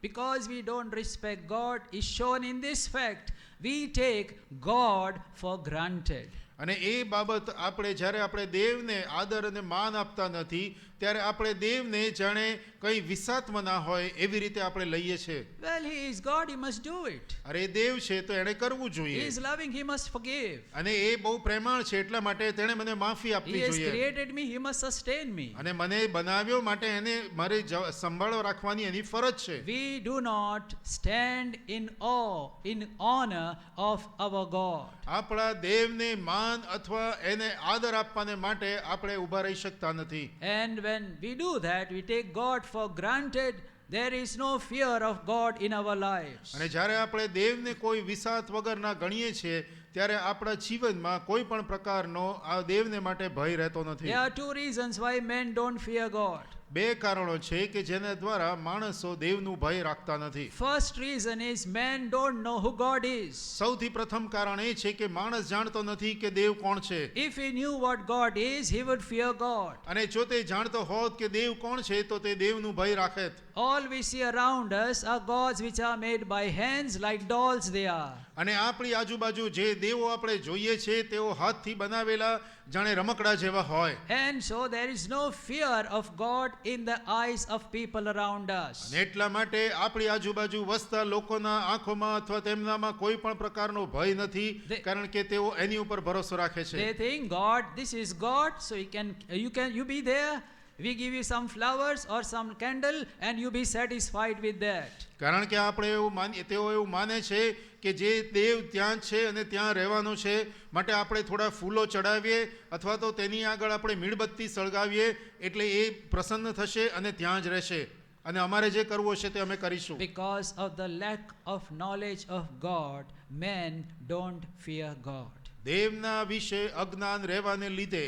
because we don't respect God is shown in this fact, we take God for granted. અને એ બાબત જ્યારે આપણે દેવને આદર અને માન આપતા નથી ત્યારે આપણે દેવને જાણે કંઈ વિસાતમાં ના હોય એવી રીતે આપણે લઈએ છીએ. Well, he is God, he must do it. અરે દેવ છે તો એણે કરવું જોઈએ. He is loving, he must forgive. અને એ બહુ પ્રેમાળ છે એટલા માટે તેણે મને માફી આપવી He has જોઈએ. created me, he must sustain me. અને મને બનાવ્યો માટે એને મારે સંભાળો રાખવાની એની ફરજ છે. We do not stand in awe, in honor of our God. આપણા દેવને માન અથવા એને આદર આપવાને માટે આપણે ઊભા રહી શકતા નથી. And when we do that, we take God for granted. There is no fear of God in our lives. અને જ્યારે આપણે દેવને કોઈ વિસાત વગરના ગણીએ છીએ ત્યારે આપણા જીવનમાં કોઈ પણ પ્રકારનો આ દેવને માટે ભય રહેતો નથી. There are two reasons why men don't fear God. બે કારણો છે કે જેના દ્વારા માણસો દેવનું ભય રાખતા નથી. First reason is men don't know who God is. સૌથી પ્રથમ કારણ એ છે કે માણસ જાણતો નથી કે દેવ કોણ છે. If he knew what God is, he would fear God. અને જો તે જાણતો હોત કે દેવ કોણ છે તો તે દેવનું ભય રાખેત. All we see around us are gods which are made by hands, like dolls they are. અને આપણી આજુબાજુ જે દેવો આપણે જોઈએ છે તેઓ હાથથી બનાવેલા જાણે રમકડા જેવા હોય. And so there is no fear of God in the eyes of people around us. અને એટલા માટે આપણી આજુબાજુ વસતા લોકોના આંખોમાં અથવા તેમનામાં કોઈ પણ પ્રકારનો ભય નથી કારણ કે તેઓ એની ઉપર ભરોસો રાખે છે. They think God, this is God, so you be there. We give you some flowers or some candle and you be satisfied with that. કારણ કે આપણે તેઓ એવું માને છે કે જે દેવ ત્યાં છે અને ત્યાં રહેવાનો છે માટે આપણે થોડા ફૂલો ચડાવીએ અથવા તો તેની આગળ આપણે મીણબત્તી સળગાવીએ એટલે એ પ્રસન્ન થશે અને ત્યાં જ રહેશે અને અમારે જે કરવું હશે તે અમે કરીશું. Because of the lack of knowledge of God, men don't fear God. દેવના વિશે અજ્ઞાન રહેવાને લીધે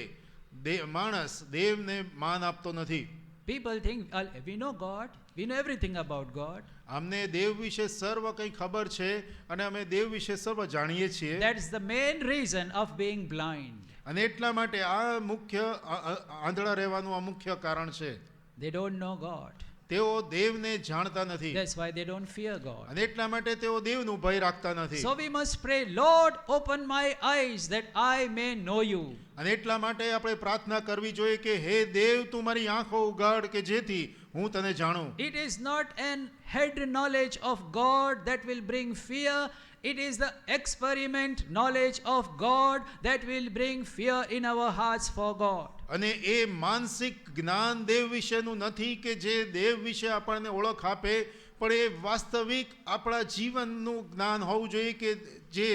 માણસ દેવને માન આપતો નથી. People think we know God, we know everything about God. અમને દેવ વિશે સર્વ કંઈ ખબર છે અને અમે દેવ વિશે સર્વ જાણીએ છીએ. That is the main reason of being blind. અને એટલા માટે આ મુખ્ય આંધળા રહેવાનું આ મુખ્ય કારણ છે. They don't know God. તેઓ દેવને જાણતા નથી. That's why they don't fear God. અને એટલા માટે તેઓ દેવનું ભય રાખતા નથી. So we must pray, Lord, open my eyes that I may know you. અને એટલા માટે આપણે પ્રાર્થના કરવી જોઈએ કે હે દેવ તું મારી આંખો ઉગાડ કે જેથી હું તને જાણું. It is not an head knowledge of God that will bring fear. It is the experiment knowledge of God that will bring fear in our hearts for God. અને એ માનસિક જ્ઞાન દેવ વિશેનું નથી કે જે દેવ વિશે આપણને ઓળખ આપે પણ એ વાસ્તવિક આપણા જીવનનું જ્ઞાન હોવું જોઈએ કે જે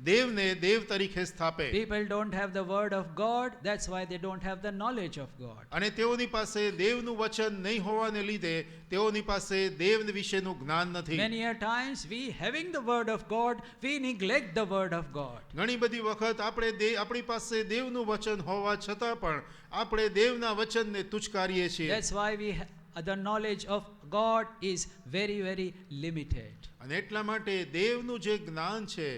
દેવને દેવ તરીકે સ્થાપે. People don't have the word of God, that's why they don't have the knowledge of God. અને તેઓની પાસે દેવનું વચન નહીં હોવાને લીધે તેઓની પાસે દેવ વિશેનું જ્ઞાન નથી. Many a times we having the word of God, we neglect the word of God. ઘણી બધી વખત આપણી પાસે દેવનું વચન હોવા છતાં પણ આપણે દેવના વચનને તુચ્છકારીએ છીએ. That's why the knowledge of God is very, very limited. અને એટલા માટે દેવનું જે જ્ઞાન છે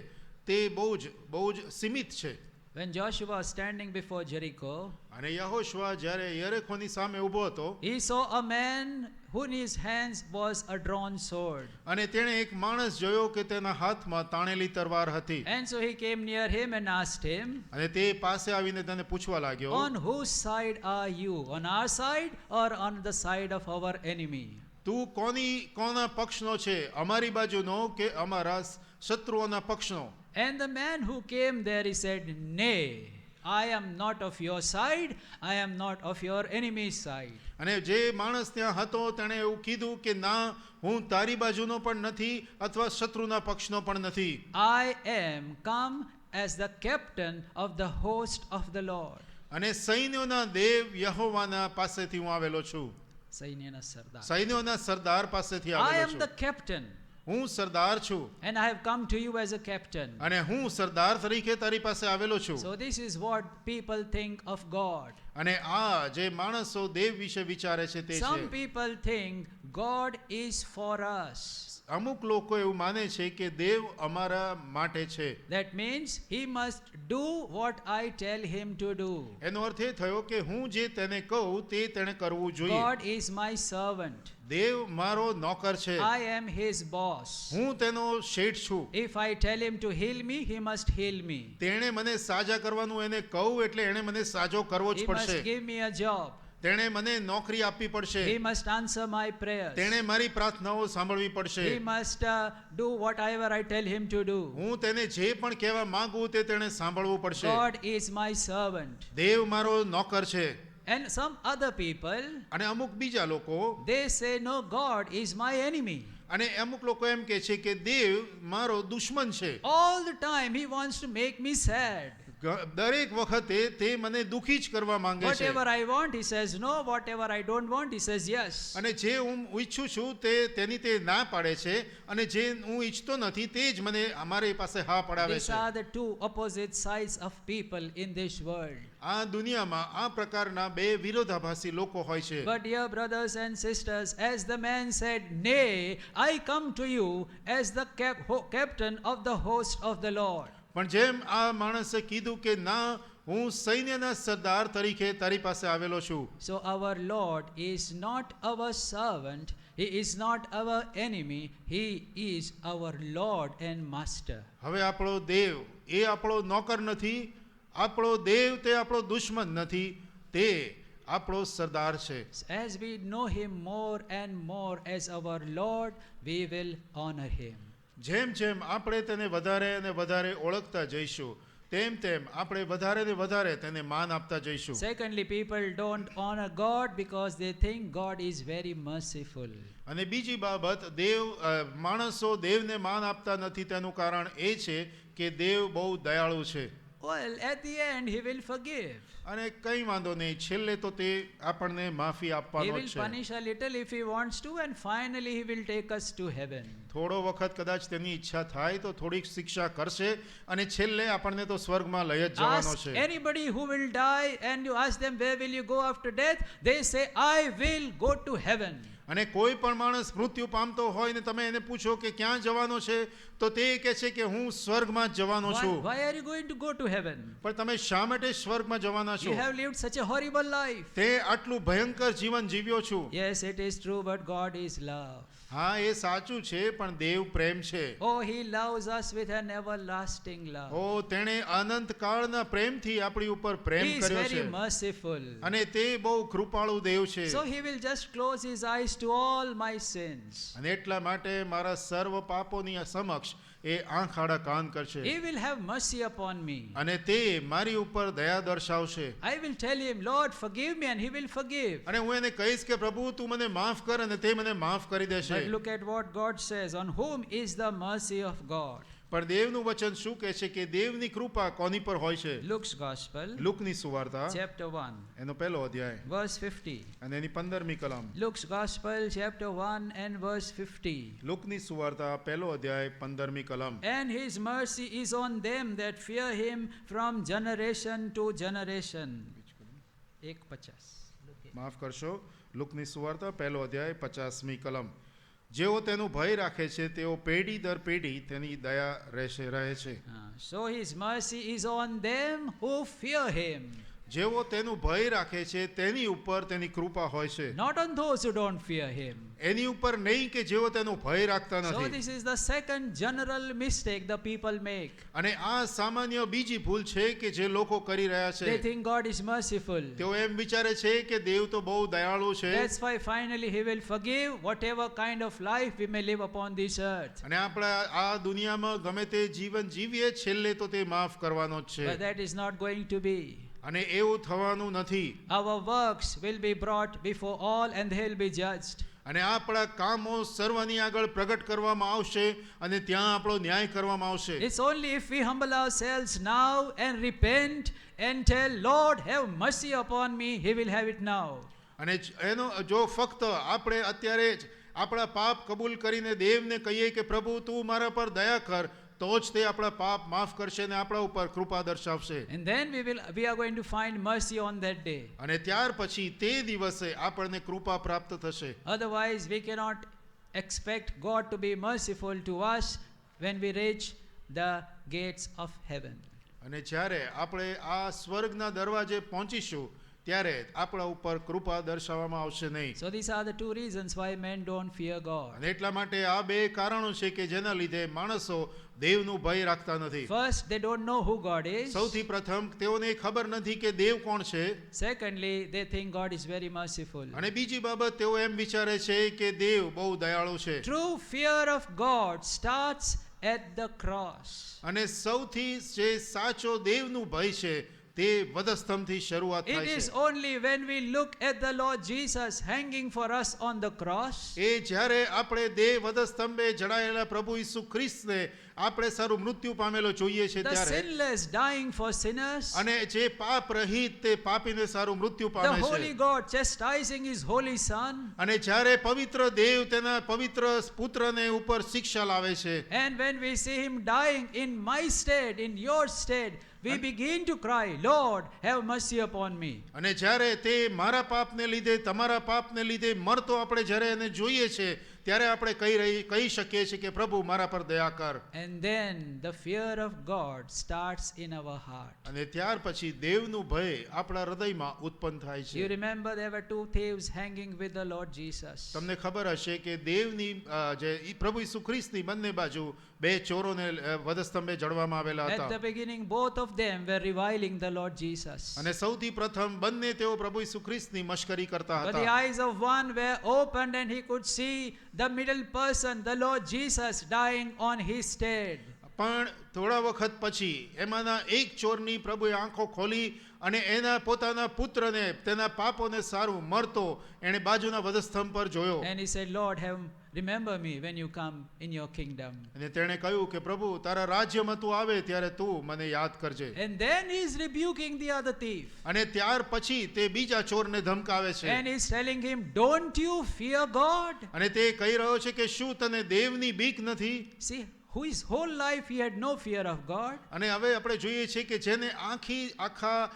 તે બહુ જ સીમિત છે. When Joshua was standing before Jericho, અને યહોશુઆ જ્યારે યરીખોની સામે ઊભો હતો he saw a man who in his hands was a drawn sword. અને તેણે એક માણસ જોયો કે તેના હાથમાં તાણેલી તરવાર હતી. And so he came near him and asked him, અને તે પાસે આવીને તેને પૂછવા लाग्યો, on whose side are you? On our side or on the side of our enemy? તું કોના પક્ષનો છે, અમારી બાજુનો કે અમારા શત્રુઓના પક્ષનો? And the man who came there, he said, nay. I am not of your side, I am not of your enemy's side. અને જે માણસ ત્યાં હતો તેણે એવું કીધું કે ના, હું તારી બાજુનો પણ નથી અથવા શત્રુના પક્ષનો પણ નથી. I am come as the captain of the host of the Lord. અને સૈન્યોના દેવ યહોવાના પાસેથી હું આવેલો છું. સૈન્યના સરદાર. સૈન્યોના સરદાર પાસેથી I આવેલો am છું. the captain, હું સરદાર છું and I have come to you as a captain. અને હું સરદાર તરીકે તારી પાસે આવેલો છું. So this is what people think of God. અને આ જે માણસો દેવ વિશે વિચારે છે તે Some છે. people think God is for us. અમુક લોકો એવું માને છે કે દેવ અમારા માટે છે. That means he must do what I tell him to do. એનો અર્થ એ થયો કે હું જે તેને કહું તે તેણે કરવું જોઈએ. God is my servant. દેવ મારો નોકર છે. I am his boss. હું તેનો શેઠ છું. If I tell him to heal me, he must heal me. તેણે મને સાજા કરવાનું એને કહું એટલે એણે મને સાજો કરવો જ He must પડશે. give me a job. તેણે મને નોકરી આપવી પડશે. He must answer my prayers. તેણે મારી પ્રાર્થનાઓ સાંભળવી પડશે. He must do whatever I tell him to do. હું તેને જે પણ કહેવા માંગુ તે તેણે સાંભળવું પડશે. God is my servant. દેવ મારો નોકર છે. And some other people, અને અમુક બીજા લોકો they say, no, God is my enemy. અને અમુક લોકો એમ કહે છે કે દેવ મારો દુશ્મન છે. All the time he wants to make me sad. દરેક વખતે તે મને દુખી જ કરવા માંગે છે. Whatever I want, he says no. Whatever I don't want, he says yes. અને જે હું ઈચ્છું છું તેની તે ના પાડે છે અને જે હું ઈચ્છતો નથી તે જ મને અમારી પાસે હા પડાવે These છે. are the two opposite sides of people in this world. આ દુનિયામાં આ પ્રકારના બે વિરોધાભાસી લોકો હોય છે. But dear brothers and sisters, as the man said, nay, I come to you as the captain of the host of the Lord. પણ જેમ આ માણસે કીધું કે ના, હું સૈન્યના સરદાર તરીકે તારી પાસે આવેલો છું. So our Lord is not our servant, he is not our enemy, he is our Lord and master. હવે આપણો દેવ એ આપણો નોકર નથી, આપણો દેવ તે આપણો દુશ્મન નથી, તે આપણો સરદાર છે. As we know him more and more as our Lord, we will honor him. જેમ જેમ આપણે તેને વધારે અને વધારે ઓળખતા જઈશું તેમ તેમ આપણે વધારે ને વધારે તેને માન આપતા જઈશું. Secondly, people don't honor God because they think God is very merciful. અને બીજી બાબત, માણસો દેવને માન આપતા નથી તેનું કારણ એ છે કે દેવ બહુ દયાળુ છે. Well, at the end he will forgive. અને કઈ વાંધો નહીં, છેલ્લે તો તે આપણને માફી He આપવાનો will જ છે. punish a little if he wants to, and finally he will take us to heaven. થોડો વખત કદાચ તેની ઈચ્છા થાય તો થોડીક શિક્ષા કરશે અને છેલ્લે આપણને તો સ્વર્ગમાં લઈ જ જવાનો Ask છે. anybody who will die and you ask them, where will you go after death? They say, I will go to heaven. અને કોઈ પણ માણસ મૃત્યુ પામતો હોય ને તમે એને પૂછો કે ક્યાં જવાનો છે તો તે કહે છે કે હું સ્વર્ગમાં જ જવાનો છું. Why are you going to go to heaven? પણ તમે શા માટે સ્વર્ગમાં જવાના છો? You have lived such a horrible life. તે આટલું ભયંકર જીવન જીવ્યો છું. Yes, it is true, but God is love. હા, એ સાચું છે, પણ દેવ પ્રેમ છે. Oh, he loves us with an everlasting love. ઓ, તેણે અનંત કાળના પ્રેમથી આપણી ઉપર પ્રેમ He is કર્યો very છે merciful. અને તે બહુ કૃપાળુ દેવ છે. So he will just close his eyes to all my sins. અને એટલા માટે મારા સર્વ પાપોની સમક્ષ એ આંખ આડા કાન કરશે He will have mercy upon me. અને તે મારી ઉપર દયા દર્શાવશે. I will tell him, Lord, forgive me, and he will forgive. અને હું એને કહીશ કે પ્રભુ તું મને માફ કર અને તે મને માફ કરી દેશે. But look at what God says, on whom is the mercy of God? પણ દેવનું વચન શું કહે છે કે દેવની કૃપા કોની પર હોય છે? Luke's Gospel, લુકની સુવાર્તા chapter 1, એનો પહેલો અધ્યાય verse 50. અને એની 15મી કલમ. Luke's Gospel, chapter 1 and verse 50. લુકની સુવાર્તા પહેલો અધ્યાય 15મી કલમ. And his mercy is on them that fear him from generation to generation. 1:50. માફ કરશો, લુકની સુવાર્તા પહેલો અધ્યાય 50મી કલમ. જેઓ તેનું ભય રાખે છે તેઓ પેઢી દર પેઢી તેની દયા રહે છે. So his mercy is on them who fear him. જેવો તેનું ભય રાખે છે તેની ઉપર તેની કૃપા હોય છે, not on those who don't fear him. એની ઉપર નહીં કે જેઓ તેનો ભય રાખતા So નથી. this is the second general mistake the people make. અને આ સામાન્ય બીજી ભૂલ છે કે જે લોકો કરી રહ્યા They છે. think God is merciful. તેઓ એમ વિચારે છે કે દેવ તો બહુ દયાળુ છે That's why finally he will forgive whatever kind of life we may live upon this earth. અને આપણે આ દુનિયામાં ગમે તે જીવન જીવીએ છેલ્લે તો તે માફ કરવાનો જ છે, But that is not going to be. અને એવું થવાનું નથી. Our works will be brought before all and they will be judged. અને આપણા કામો સર્વની આગળ પ્રગટ કરવામાં આવશે અને ત્યાં આપણો ન્યાય કરવામાં આવશે. It's only if we humble ourselves now and repent and tell, Lord, have mercy upon me, he will have it now. અને એનો જો ફક્ત આપણે અત્યારે જ આપણા પાપ કબૂલ કરીને દેવને કહીએ કે પ્રભુ તું મારા પર દયા કર, તો જ તે આપણા પાપ માફ કરશે અને આપણા ઉપર કૃપા દર્શાવશે. And then we are going to find mercy on that day. અને ત્યાર પછી તે દિવસે આપણને કૃપા પ્રાપ્ત થશે. Otherwise, we cannot expect God to be merciful to us when we reach the gates of heaven. અને જ્યારે આપણે આ સ્વર્ગના દરવાજે પહોંચીશું ત્યારે આપણા ઉપર કૃપા દર્શાવવામાં આવશે નહીં. So these are the two reasons why men don't fear God. અને એટલા માટે આ બે કારણો છે કે જેના લીધે માણસો દેવનું ભય રાખતા નથી. First, they don't know who God is. સૌથી પ્રથમ તેઓને ખબર નથી કે દેવ કોણ છે. Secondly, they think God is very merciful. અને બીજી બાબત તેઓ એમ વિચારે છે કે દેવ બહુ દયાળુ છે. True fear of God starts at the cross. અને સૌથી જે સાચો દેવનું ભય છે તે વધસ્તંભથી શરૂઆત It થાય is છે. only when we look at the Lord Jesus hanging for us on the cross, એ જ્યારે આપણે દેહ વધસ્તંભે જડાયેલા પ્રભુ ઈસુ ખ્રિસ્તને આપણે સારું મૃત્યુ પામેલો જોઈએ છે the ત્યારે, sinless dying for sinners, અને જે પાપ રહિત તે પાપીને સારું મૃત્યુ the પામે holy છે, God chastising his holy son, અને જ્યારે પવિત્ર દેવ તેના પવિત્ર પુત્રને ઉપર શિક્ષા લાવે છે, and when we see him dying in my stead, in your stead, we begin to cry, Lord, have mercy upon me. અને જ્યારે તે મારા પાપને લીધે તમારા પાપને લીધે મરતો આપણે જ્યારે એને જોઈએ છે ત્યારે આપણે કહી શકીએ છીએ કે પ્રભુ મારા પર દયા કર. And then the fear of God starts in our heart. અને ત્યાર પછી દેવનું ભય આપણા હૃદયમાં ઉત્પન્ન થાય You છે. remember there were two thieves hanging with the Lord Jesus. તમને ખબર હશે કે દેવની જે પ્રભુ ઈસુ ખ્રિસ્તની બંને બાજુ બે ચોરોને વધસ્તંભે જડવામાં આવેલા At the હતા. beginning, both of them were reviling the Lord Jesus. અને સૌથી પ્રથમ બંને તેઓ પ્રભુ ઈસુ ખ્રિસ્તની મશ્કરી કરતા But the હતા. eyes of one were opened and he could see the middle person, the Lord Jesus, dying on his stead. પણ થોડા વખત પછી એમાંના એક ચોરની પ્રભુએ આંખો ખોલી અને એના પોતાના પુત્રને તેના પાપોને સારું મરતો એણે બાજુના વધસ્તંભ પર જોયો. And he said, Lord, remember me when you come in your kingdom. અને તેણે કહ્યું કે પ્રભુ તારા રાજ્યમાં તું આવે ત્યારે તું મને યાદ કરજે. And then he is rebuking the other thief. અને ત્યાર પછી તે બીજા ચોરને ધમકાવે છે. And he is telling him, don't you fear God? અને તે કહી રહ્યો છે કે શું તને દેવની બીક નથી? See, whose whole life he had no fear of God. અને હવે આપણે જોઈએ છે કે જેને આખા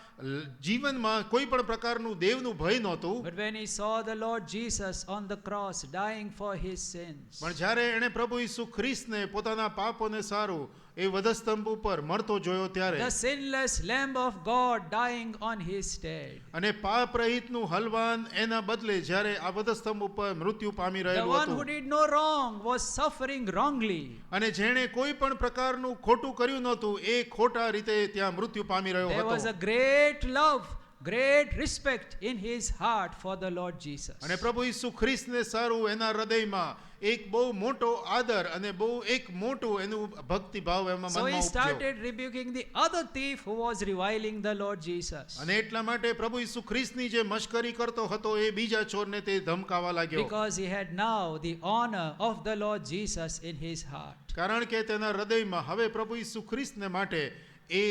જીવનમાં કોઈ પણ પ્રકારનું દેવનું ભય નહોતું, But when he saw the Lord Jesus on the cross dying for his sins, પણ જ્યારે એણે પ્રભુ ઈસુ ખ્રિસ્તને પોતાના પાપોને સારું એ વધસ્તંભ ઉપર મરતો જોયો ત્યારે, the sinless Lamb of God dying on his stead, અને પાપ રહિતનું હલવાન એના બદલે જ્યારે આ વધસ્તંભ ઉપર મૃત્યુ પામી the રહેલું one who હતું, did no wrong was suffering wrongly. અને જેણે કોઈ પણ પ્રકારનું ખોટું કર્યું નહોતું એ ખોટા રીતે ત્યાં મૃત્યુ પામી રહ્યો There was હતો. a great love, great respect in his heart for the Lord Jesus. અને પ્રભુ ઈસુ ખ્રિસ્તને સારું એના હૃદયમાં એક બહુ મોટો આદર અને બહુ એક મોટું એનું ભક્તિ ભાવ એમાં So he મનમાં ઉપજ્યો. started rebuking the other thief who was reviling the Lord Jesus. અને એટલા માટે પ્રભુ ઈસુ ખ્રિસ્તની જે મશ્કરી કરતો હતો એ બીજા ચોરને તે ધમકાવા लाग्યો. Because he had now the honor of the Lord Jesus in his heart. કારણ કે તેના હૃદયમાં હવે પ્રભુ ઈસુ ખ્રિસ્તને માટે એ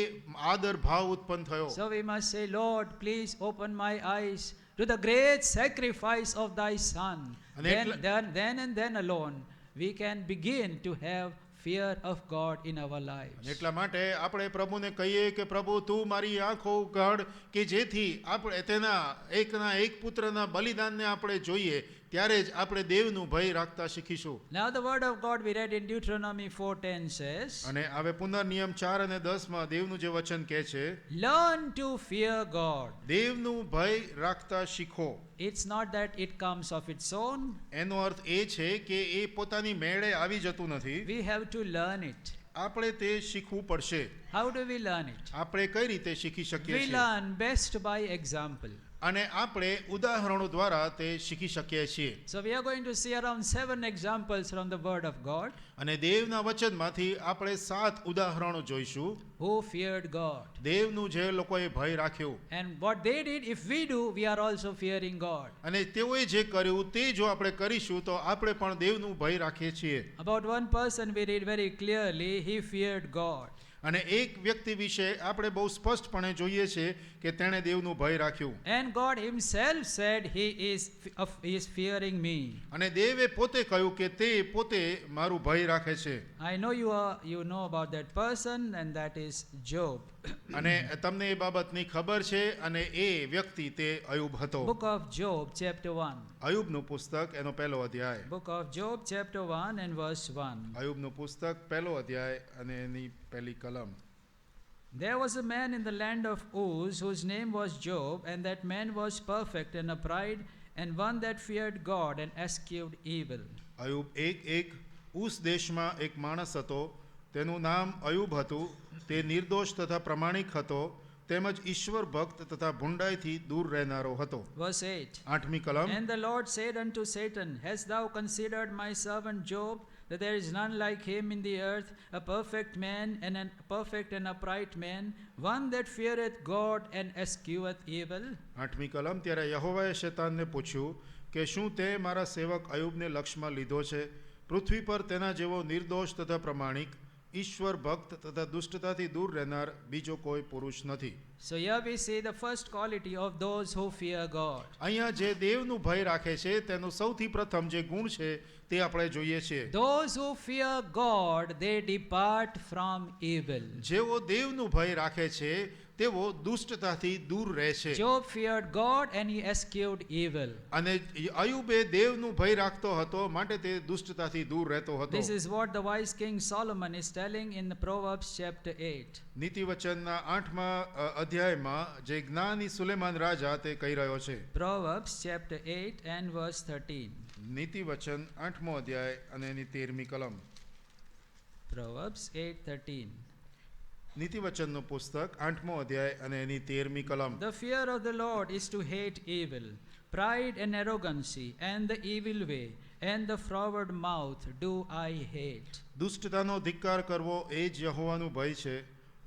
આદર ભાવ ઉત્પન્ન થયો. So we must say, Lord, please open my eyes to the great sacrifice of thy son. And Then and then alone we can begin to have fear of God in our lives. એટલા માટે આપણે પ્રભુને કહીએ કે પ્રભુ તું મારી આંખો ઉઘાડ કે જેથી આપણે તેના એકના એક પુત્રના બલિદાનને આપણે જોઈએ ત્યારે જ આપણે દેવનું ભય રાખતા શીખીશું. Now the word of God we read in Deuteronomy 4:10 says, અને હવે પુનર્નિયમ 4 અને 10 માં દેવનું જે વચન કહે છે, learn to fear God. દેવનું ભય રાખતા શીખો. It's not that it comes of its own. એનો અર્થ એ છે કે એ પોતાની મેળે આવી જતું નથી. We have to learn it. આપણે તે શીખવું પડશે. How do we learn it? આપણે કઈ રીતે શીખી શકીએ We છીએ? learn best by example. અને આપણે ઉદાહરણો દ્વારા તે શીખી શકીએ છીએ. So we are going to see around 7 examples from the word of God અને દેવના વચનમાંથી આપણે 7 ઉદાહરણો જોઈશું. who feared God. દેવનું જે લોકોએ ભય રાખ્યું And what they did, if we do, we are also fearing God. અને તેઓએ જે કર્યું તે જો આપણે કરીશું તો આપણે પણ દેવનું ભય રાખીએ છીએ. About one person we read very clearly, he feared God. અને એક વ્યક્તિ વિશે આપણે બહુ સ્પષ્ટપણે જોઈએ છે કે તેણે દેવનું ભય રાખ્યું. And God himself said, he is fearing me. અને દેવે પોતે કહ્યું કે તે પોતે મારું ભય રાખે છે. I know you know about that person, and that is Job. અને તમને એ બાબતની ખબર છે અને એ વ્યક્તિ તે અયુબ હતો. Book of Job chapter 1. અયુબનું પુસ્તક એનો પહેલો અધ્યાય. Book of Job chapter 1 and verse 1. અયુબનું પુસ્તક પહેલો અધ્યાય અને એની પહેલી કલમ. There was a man in the land of Uz whose name was Job, and that man was perfect and upright, and one that feared God and eschewed evil. Ayub 1:1 ઉસ દેશમાં એક માણસ હતો, તેનું નામ અયુબ હતું. તે નિર્દોષ તથા પ્રમાણિક હતો, તેમજ ઈશ્વર ભક્ત તથા ભૂંડાઈથી દૂર રહેનારો હતો. Verse 8. 8મી કલમ. And the Lord said unto Satan, Hast thou considered my servant Job, that there is none like him in the earth, a perfect man and a perfect and upright man, one that feareth God and escheweth evil? 8મી કલમ. ત્યારે યહોવાએ શેતાનને પૂછ્યું કે શું તે મારા સેવક અયુબને લક્ષ્યમાં લીધો છે? પૃથ્વી પર તેના જેવો નિર્દોષ તથા પ્રમાણિક, ઈશ્વર ભક્ત તથા દુષ્ટતાથી દૂર રહેનાર બીજો કોઈ પુરુષ નથી. So here we see the first quality of those who fear God. અહીંયા જે દેવનું ભય રાખે છે તેનું સૌથી પ્રથમ જે ગુણ છે તે આપણે જોઈએ છીએ. Those who fear God, they depart from evil. જેઓ દેવનું ભય રાખે છે તેઓ દુષ્ટતાથી દૂર રહે છે. Job feared God and he eschewed evil. અને અયુબે દેવનું ભય રાખતો હતો, માટે તે દુષ્ટતાથી દૂર રહેતો હતો. This is what the wise king Solomon is telling in the Proverbs chapter 8. નીતિવચનના 8મા અધ્યાયમાં જે જ્ઞાની સુલેમાન રાજા તે કહી રહ્યો છે. Proverbs chapter 8 and verse 13. નીતિવચન 8મો અધ્યાય અને એની 13મી કલમ. Proverbs 8:13. નીતિવચનનું પુસ્તક 8મો અધ્યાય અને એની 13મી કલમ. The fear of the Lord is to hate evil, pride and arrogancy, and the evil way, and the froward mouth do I hate. દુષ્ટતાનો ધિક્કાર કરવો એ જ યહોવાનું ભય છે.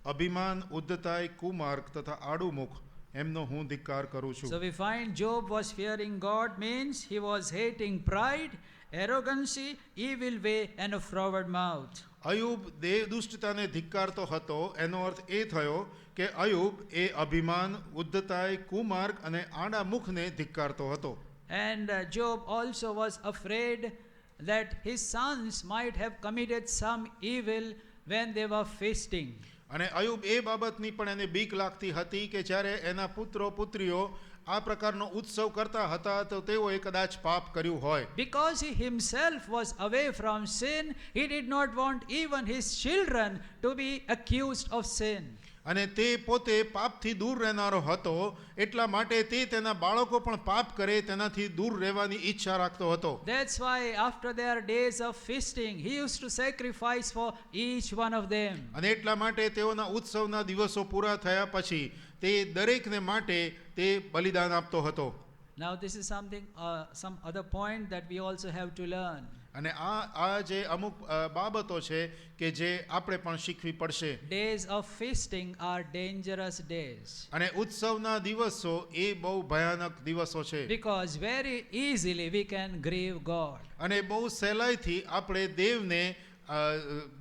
અભિમાન, ઉદ્ધતાઈ, કુમાર્ગ તથા આડું મુખ એમનો હું ધિક્કાર કરું છું. So we find Job was fearing God means he was hating pride, arrogancy, evil way, and a froward mouth. Ayub દુષ્ટતાને ધિક્કારતો હતો. એનો અર્થ એ થયો કે અયુબ એ અભિમાન, ઉદ્ધતાઈ, કુમાર્ગ અને આડા મુખને ધિક્કારતો હતો. And Job also was afraid that his sons might have committed some evil when they were feasting. અને અયુબ એ બાબતની પણ એને બીક લાગતી હતી કે જ્યારે એના પુત્રો પુત્રીઓ આ પ્રકારનો ઉત્સવ કરતા હતા તો તેઓએ કદાચ પાપ કર્યું હોય. Because he himself was away from sin, he did not want even his children to be accused of sin. અને તે પોતે પાપથી દૂર રહેનારો હતો, એટલા માટે તે તેના બાળકો પણ પાપ કરે તેનાથી દૂર રહેવાની ઈચ્છા રાખતો હતો. That's why after their days of feasting, he used to sacrifice for each one of them. અને એટલા માટે તેઓના ઉત્સવના દિવસો પૂરા થયા પછી તે દરેકને માટે તે બલિદાન આપતો હતો. Now this is something, some other point that we also have to learn. અને આ જે અમુક બાબતો છે કે જે આપણે પણ શીખવી પડશે. Days of feasting are dangerous days. અને ઉત્સવના દિવસો એ બહુ ભયાનક દિવસો છે. Because very easily we can grieve God. અને બહુ સહેલાઈથી આપણે દેવને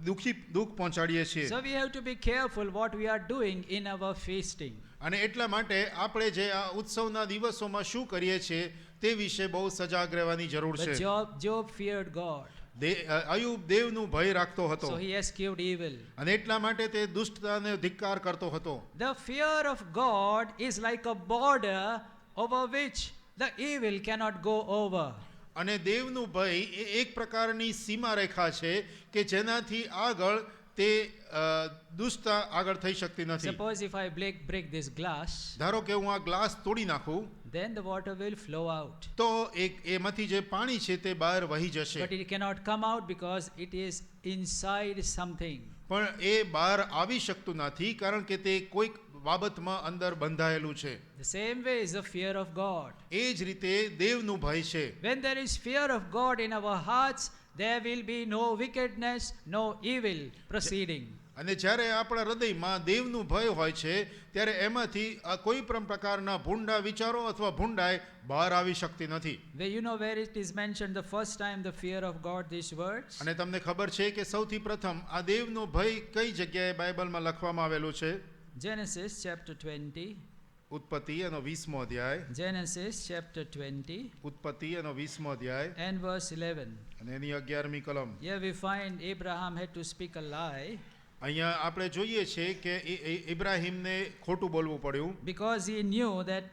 દુઃખ પહોંચાડીએ છીએ. So we have to be careful what we are doing in our feasting. અને એટલા માટે આપણે જે આ ઉત્સવના દિવસોમાં શું કરીએ છીએ તે વિશે બહુ સજાગ રહેવાની જરૂર છે. But Job feared God. Ayub દેવનું ભય રાખતો હતો. So he eschewed evil. અને એટલા માટે તે દુષ્ટતાને ધિક્કાર કરતો હતો. The fear of God is like a border over which the evil cannot go over. અને દેવનું ભય એ એક પ્રકારની સીમારેખા છે કે જેનાથી આગળ તે દુષ્ટતા આગળ થઈ શકતી નથી. Suppose if I break this glass, ધારો કે હું આ ગ્લાસ તોડી નાખું, then the water will flow out. તો એમાંથી જે પાણી છે તે બહાર વહી જશે. But it cannot come out because it is inside something. પણ એ બહાર આવી શકતું નથી કારણ કે તે કોઈક બાબતમાં અંદર બંધાયેલું છે. The same way is the fear of God. એ જ રીતે દેવનું ભય છે. When there is fear of God in our hearts, there will be no wickedness, no evil proceeding. અને જ્યારે આપણા હૃદયમાં દેવનું ભય હોય છે ત્યારે એમાંથી કોઈ પણ પ્રકારના ભૂંડા વિચારો અથવા ભૂંડાઈ બહાર આવી શકતી નથી. You know where it is mentioned the first time, the fear of God, these words? અને તમને ખબર છે કે સૌથી પ્રથમ આ દેવનો ભય કઈ જગ્યાએ બાઇબલમાં લખવામાં આવેલું છે? Genesis chapter 20. ઉત્પત્તિ એનો 20મો અધ્યાય. Genesis chapter 20 ઉત્પત્તિ એનો 20મો અધ્યાય and verse 11. અને એની 11મી કલમ. Here we find Abraham had to speak a lie અહીંયા આપણે જોઈએ છે કે ઇબ્રાહીમને ખોટું બોલવું પડ્યું because he knew that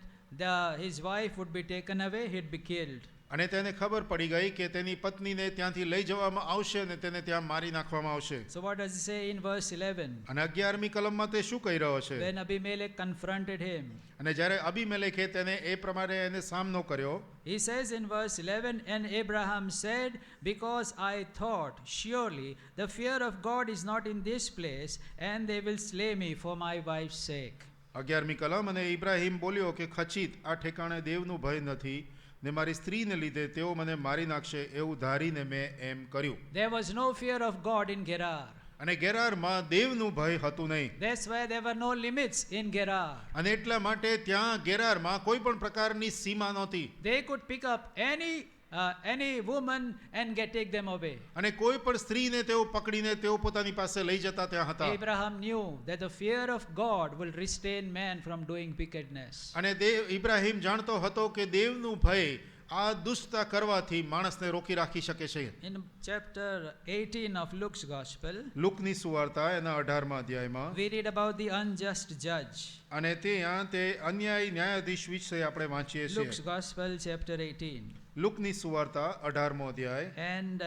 his wife would be taken away, he'd be killed. અને તેને ખબર પડી ગઈ કે તેની પત્નીને ત્યાંથી લઈ જવામાં આવશે અને તેને ત્યાં મારી નાખવામાં આવશે. So what does he say in verse 11? અને 11મી કલમમાં તે શું કહી રહ્યો છે? When Abimelech confronted him, અને જ્યારે અબીમેલેખે તેને એ પ્રમાણે એને સામનો કર્યો, he says in verse 11, and Abraham said, because I thought, surely the fear of God is not in this place, and they will slay me for my wife's sake. 11મી કલમ. અને ઇબ્રાહીમ બોલ્યો કે ખચિત આ ઠેકાણે દેવનું ભય નથી ને મારી સ્ત્રીને લીધે તેઓ મને મારી નાખશે એવું ધારીને મેં એમ કર્યું. There was no fear of God in Gerar. અને ગેરારમાં દેવનું ભય હતું નહીં. That's why there were no limits in Gerar. અને એટલા માટે ત્યાં ગેરારમાં કોઈ પણ પ્રકારની સીમા નહોતી. They could pick up any woman and take them away. અને કોઈ પણ સ્ત્રીને તેઓ પકડીને તેઓ પોતાની પાસે લઈ જતા ત્યાં હતા. Abraham knew that the fear of God will restrain man from doing wickedness. અને ઇબ્રાહીમ જાણતો હતો કે દેવનું ભય આ દુષ્ટતા કરવાથી માણસને રોકી રાખી શકે છે. In chapter 18 of Luke's Gospel, લુકની સુવાર્તા એના 18મા અધ્યાયમાં we read about the unjust judge. અને ત્યાં તે અન્યાયી ન્યાયાધીશ વિશે આપણે વાંચીએ છીએ. Luke's Gospel chapter 18 લુકની સુવાર્તા 18મો અધ્યાય and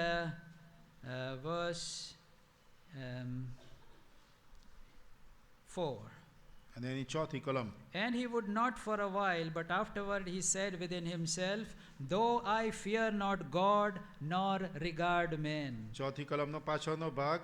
verse 4. અને એની 4th કલમ. And he would not for a while, but afterward he said within himself, though I fear not God nor regard men. 4th કલમનો પાછળનો ભાગ,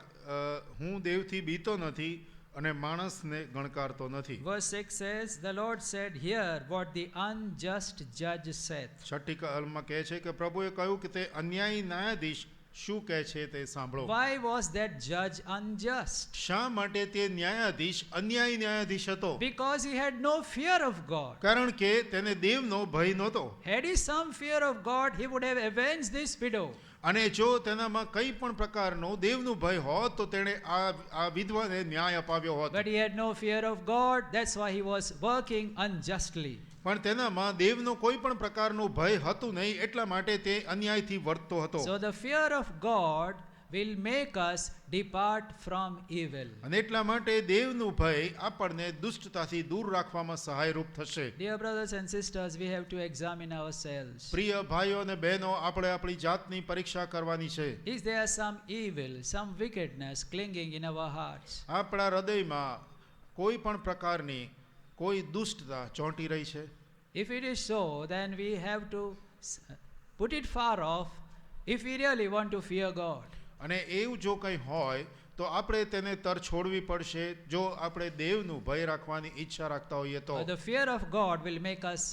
હું દેવથી બીતો નથી અને માણસને ગણકારતો નથી. Verse 6 says, the Lord said, hear what the unjust judge saith. 6th કલમમાં કહે છે કે પ્રભુએ કહ્યું કે તે અન્યાયી ન્યાયાધીશ શું કહે છે તે સાંભળો. Why was that judge unjust? શા માટે તે ન્યાયાધીશ અન્યાયી ન્યાયાધીશ હતો? Because he had no fear of God. કારણ કે તેને દેવનો ભય નહોતો. Had he some fear of God, he would have avenged this widow. અને જો તેનામાં કંઈ પણ પ્રકારનો દેવનું ભય હોત તો તેણે આ વિધવાને ન્યાય અપાવ્યો હોત. But he had no fear of God, that's why he was working unjustly. પણ તેનામાં દેવનો કોઈ પણ પ્રકારનો ભય હતું નહીં એટલા માટે તે અન્યાયથી વર્તતો હતો. So the fear of God will make us depart from evil. અને એટલા માટે દેવનું ભય આપણને દુષ્ટતાથી દૂર રાખવામાં સહાયરૂપ થશે. Dear brothers and sisters, we have to examine ourselves. પ્રિય ભાઈઓ અને બહેનો, આપણે આપણી જાતની પરીક્ષા કરવાની છે. Is there some evil, some wickedness clinging in our hearts? આપણા હૃદયમાં કોઈ પણ પ્રકારની કોઈ દુષ્ટતા ચોંટી રહી છે? If it is so, then we have to put it far off if we really want to fear God. અને એવું જો કંઈ હોય તો આપણે તેને તર છોડવી પડશે જો આપણે દેવનું ભય રાખવાની ઈચ્છા રાખતા હોઈએ તો. The fear of God will make us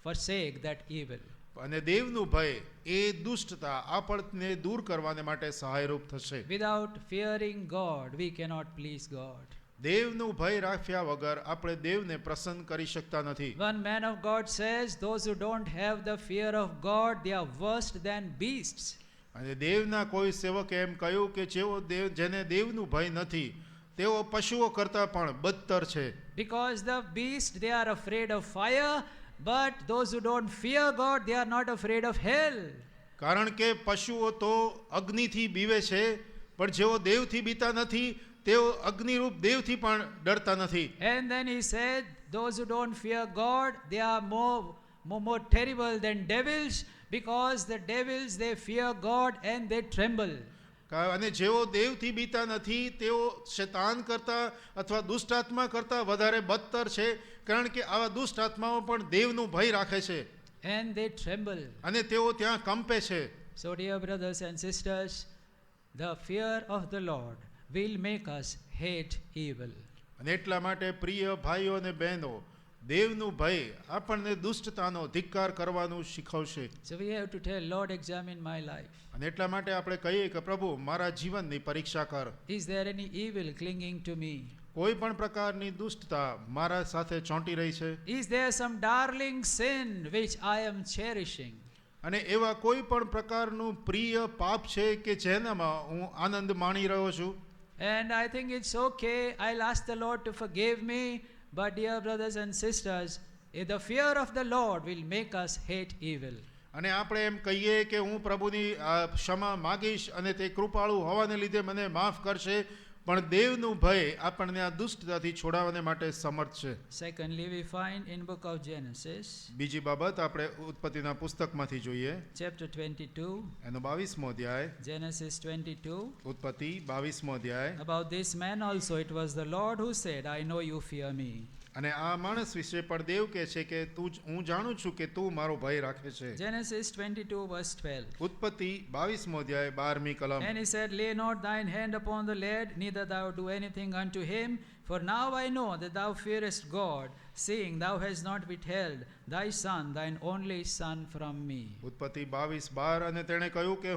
forsake that evil. અને દેવનું ભય એ દુષ્ટતા આપણને દૂર કરવાને માટે સહાયરૂપ થશે. Without fearing God, we cannot please God. દેવનું ભય રાખ્યા વગર આપણે દેવને પ્રસન્ન કરી શકતા નથી. One man of God says, those who don't have the fear of God, they are worse than beasts. અને દેવના કોઈ સેવકે એમ કહ્યું કે જેને દેવનું ભય નથી તેઓ પશુઓ કરતા પણ બદતર છે. Because the beast, they are afraid of fire, but those who don't fear God, they are not afraid of hell. કારણ કે પશુઓ તો અગ્નિથી બીવે છે પણ જેઓ દેવથી બીતા નથી તેઓ અગ્નિરૂપ દેવથી પણ ડરતા નથી. And then he said, those who don't fear God, they are more terrible than devils, because the devils, they fear God and they tremble. અને જેઓ દેવથી બીતા નથી તેઓ શૈતાન કરતા અથવા દુષ્ટાત્મા કરતા વધારે બદતર છે, કારણ કે આવા દુષ્ટ આત્માઓ પણ દેવનું ભય રાખે છે And they tremble. અને તેઓ ત્યાં કંપે છે. So, dear brothers and sisters, the fear of the Lord will make us hate evil. અને એટલા માટે પ્રિય ભાઈઓ અને બહેનો, દેવનું ભય આપણને દુષ્ટતાનો ધિક્કાર કરવાનું શીખવશે. So, we have to tell, Lord, examine my life. અને એટલા માટે આપણે કહીએ કે પ્રભુ મારા જીવનની પરીક્ષા કર. Is there any evil clinging to me? કોઈ પણ પ્રકારની દુષ્ટતા મારા સાથે ચોંટી રહી છે? Is there some darling sin which I am cherishing? અને એવા કોઈ પણ પ્રકારનું પ્રિય પાપ છે કે જેનામાં હું આનંદ માણી રહ્યો છું? And I think it's okay, I'll ask the Lord to forgive me. But dear brothers and sisters, the fear of the Lord will make us hate evil. અને આપણે એમ કહીએ કે હું પ્રભુની ક્ષમા માગીશ અને તે કૃપાળુ હોવાને લીધે મને માફ કરશે, પણ દેવનું ભય આપણને આ દુષ્ટતાથી છોડાવવાને માટે સમર્થ છે. Secondly, we find in book of Genesis, બીજી બાબત આપણે ઉત્પત્તિના પુસ્તકમાંથી જોઈએ, chapter 22, એનો 22મો અધ્યાય. Genesis 22. ઉત્પત્તિ 22મો અધ્યાય. About this man also it was the Lord who said, I know you fear me. અને આ માણસ વિશે પણ દેવ કહે છે કે હું જાણું છું કે તું મારો ભય રાખે છે. Genesis 22 verse 12. ઉત્પત્તિ 22મો અધ્યાય 12મી કલમ. And he said, lay not thine hand upon the lad, neither thou do anything unto him, for now I know that thou fearest God, seeing thou hast not withheld thy son, thine only son, from me. ઉત્પત્તિ 22:12. અને તેણે કહ્યું કે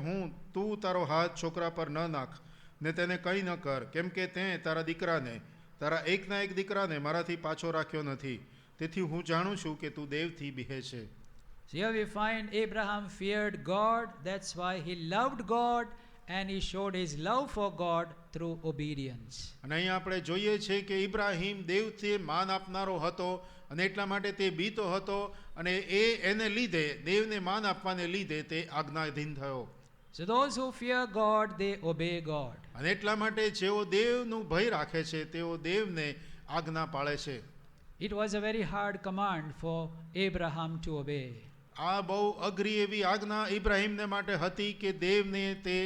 તું તારો હાથ છોકરા પર ન નાખ ને તેને કંઈ ન કર, કેમ કે તે તારા દીકરાને, તારા એકના એક દીકરાને મારાથી પાછો રાખ્યો નથી, તેથી હું જાણું છું કે તું દેવથી બીહે છે. So here we find Abraham feared God, that's why he loved God and he showed his love for God through obedience. અને અહીં આપણે જોઈએ છે કે ઇબ્રાહિમ દેવથી માન આપનારો હતો અને એટલા માટે તે બીતો હતો અને એને લીધે, દેવને માન આપવાને લીધે તે આજ્ઞાધીન થયો. So those who fear God, they obey God. અને એટલા માટે જેઓ દેવનું ભય રાખે છે તેઓ દેવને આજ્ઞા પાળે છે. It was a very hard command for Abraham to obey. આ બહુ અઘરી એવી આજ્ઞા ઇબ્રાહિમને માટે હતી કે દેવને તે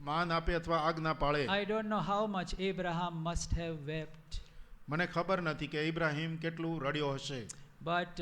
માન આપે અથવા આજ્ઞા પાળે. I don't know how much Abraham must have wept. મને ખબર નથી કે ઇબ્રાહિમ કેટલું રડ્યો હશે. But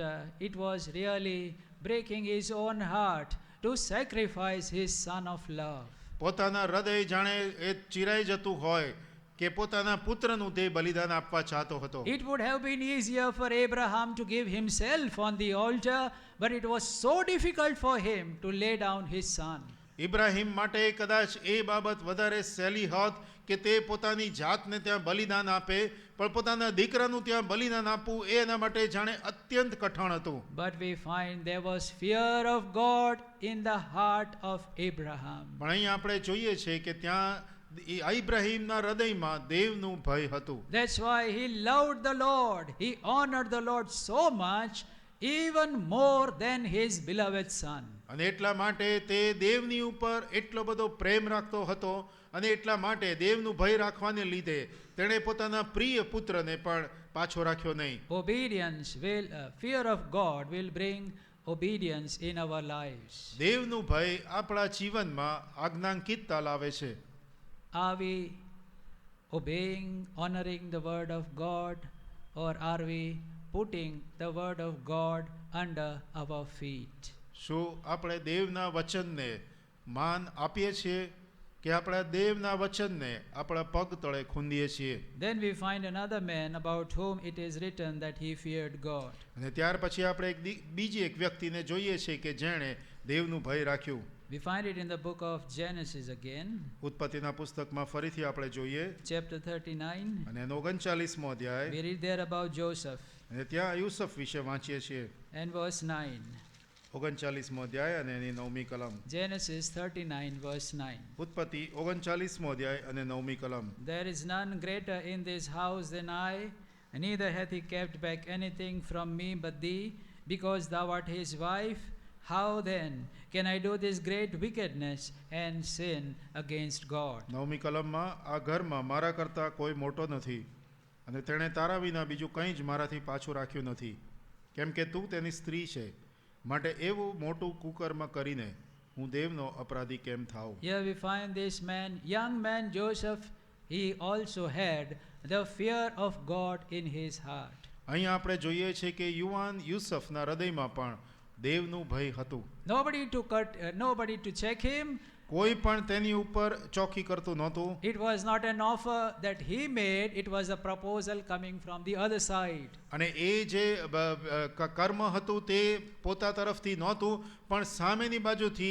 it was really breaking his own heart to sacrifice his son of love. પોતાના હૃદય જાણે એ ચિરાઈ જતું હોય કે પોતાના પુત્રનું તે બલિદાન આપવા ચાહતો હતો. It would have been easier for Abraham to give himself on the altar, but it was so difficult for him to lay down his son. Ibrahim માટે કદાચ એ બાબત વધારે સહેલી હોત કે તે પોતાની જાતને ત્યાં બલિદાન આપે, પણ પોતાના દીકરાનું ત્યાં બલિદાન આપવું એ એના માટે જાણે અત્યંત કઠણ હતું. But we find there was fear of God in the heart of Abraham. પણ અહીં આપણે જોઈએ છે કે ત્યાં ઇબ્રાહિમના હૃદયમાં દેવનું ભય હતું. That's why he loved the Lord. He honored the Lord so much, even more than his beloved son. અને એટલા માટે તે દેવની ઉપર એટલો બધો પ્રેમ રાખતો હતો અને એટલા માટે દેવનું ભય રાખવાને લીધે તેણે પોતાના પ્રિય પુત્રને પણ પાછો રાખ્યો નહીં. Obedience will, fear of God will bring obedience in our lives. દેવનું ભય આપણા જીવનમાં આજ્ઞાંકિતતા લાવે છે. Are we obeying, honoring the word of God, or are we putting the word of God under our feet? શું આપણે દેવના વચનને માન આપીએ છીએ કે આપણા દેવના વચનને આપણા પગ તળે ખૂંદીએ છીએ? Then we find another man about whom it is written that he feared God. અને ત્યાર પછી આપણે બીજી એક વ્યક્તિને જોઈએ છે કે જેણે દેવનું ભય રાખ્યું. We find it in the book of Genesis again, ઉત્પત્તિના પુસ્તકમાં ફરીથી આપણે જોઈએ chapter 39. અને એનો 39મો અધ્યાય. We read there about Joseph અને ત્યાં યુસુફ વિશે વાંચીએ છીએ. and verse 9. 39મો અધ્યાય અને એની 9મી કલમ. Genesis 39 verse 9. ઉત્પત્તિ 39મો અધ્યાય અને 9મી કલમ. There is none greater in this house than I, neither hath he kept back anything from me but thee, because thou art his wife. How then can I do this great wickedness and sin against God? 9મી કલમમાં આ ઘરમાં મારા કરતાં કોઈ મોટો નથી અને તેણે તારા વિના બીજું કંઈ જ મારાથી પાછું રાખ્યું નથી, કેમ કે તું તેની સ્ત્રી છે માટે એવું મોટું કુકર્મ કરીને હું દેવનો અપરાધી કેમ થાઉં? Here we find this man, young man Joseph, he also had the fear of God in his heart. અહીં આપણે જોઈએ છે કે યુવાન યુસફના હૃદયમાં પણ દેવનું ભય હતું. Nobody to check him. કોઈ પણ તેની ઉપર ચોકી કરતું નહોતું. It was not an offer that he made, it was a proposal coming from the other side. અને એ જે કર્મ હતું તે પોતા તરફથી નહોતું, પણ સામેની બાજુથી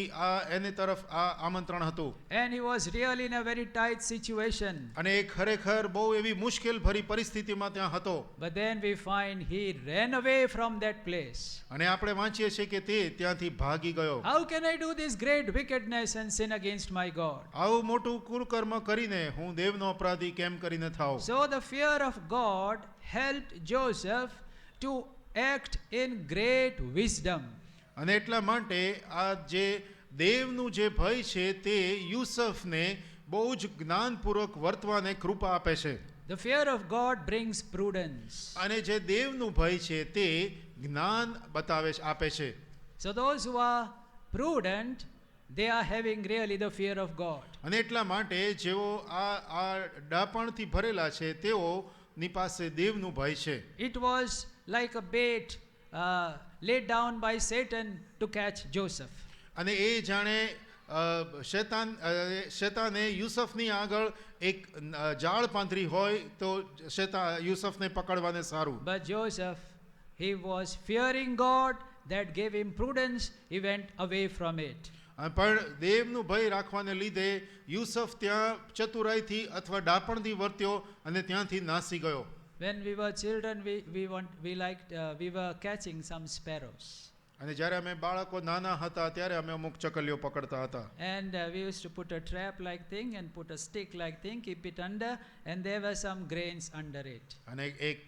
એની તરફ આ આમંત્રણ હતું. And he was really in a very tight situation. અને એ ખરેખર બહુ એવી મુશ્કેલ ભરી પરિસ્થિતિમાં ત્યાં હતો. But then we find he ran away from that place. અને આપણે વાંચીએ છીએ કે તે ત્યાંથી ભાગી ગયો. How can I do this great wickedness and sin against my God? આવું મોટું કુકર્મ કરીને હું દેવનો અપરાધી કેમ કરીને થાઉં? So the fear of God helped Joseph to act in great wisdom. અને એટલા માટે આ જે દેવનું જે ભય છે તે યુસફને બહુ જ જ્ઞાનપૂર્વક વર્તવાને કૃપા આપે છે. The fear of God brings prudence. અને જે દેવનું ભય છે તે જ્ઞાન આપે છે. So those who are prudent, they are having really the fear of God. અને એટલા માટે જેઓ આ ડાપણથી ભરેલા છે તેઓની પાસે દેવનું ભય છે. It was like a bait laid down by Satan to catch Joseph. અને એ જાણે શેતાને યુસફની આગળ એક જાળ પાંતરી હોય તો યુસફને પકડવાને સારું. But Joseph, he was fearing God, that gave him prudence. He went away from it. પણ દેવનું ભય રાખવાને લીધે યુસફ ત્યાં ચતુરાઈથી અથવા ડાપણથી વર્ત્યો અને ત્યાંથી નાસી ગયો. When we were children, we were catching some sparrows. અને જ્યારે અમે બાળકો નાના હતા ત્યારે અમે અમુક ચકલીઓ પકડતા હતા. And we used to put a trap like thing and put a stick like thing, keep it under, and there were some grains under it. અને એક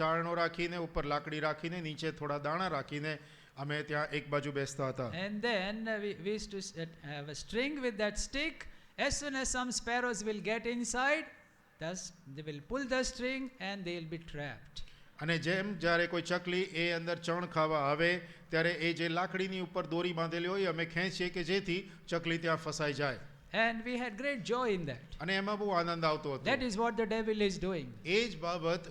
ચારણો રાખીને ઉપર લાકડી રાખીને નીચે થોડા દાણા રાખીને અમે ત્યાં એક બાજુ બેસતા હતા. And then we used to have a string with that stick. As soon as some sparrows will get inside, thus they will pull the string and they will be trapped. અને જેમ જ્યારે કોઈ ચકલી એ અંદર ચણ ખાવા આવે ત્યારે એ જે લાકડીની ઉપર દોરી બાંધેલી હોય અમે ખેંચીએ કે જેથી ચકલી ત્યાં ફસાઈ જાય. And we had great joy in that. અને એમાં બહુ આનંદ આવતો હતો. That is what the devil is doing. એ જ બાબત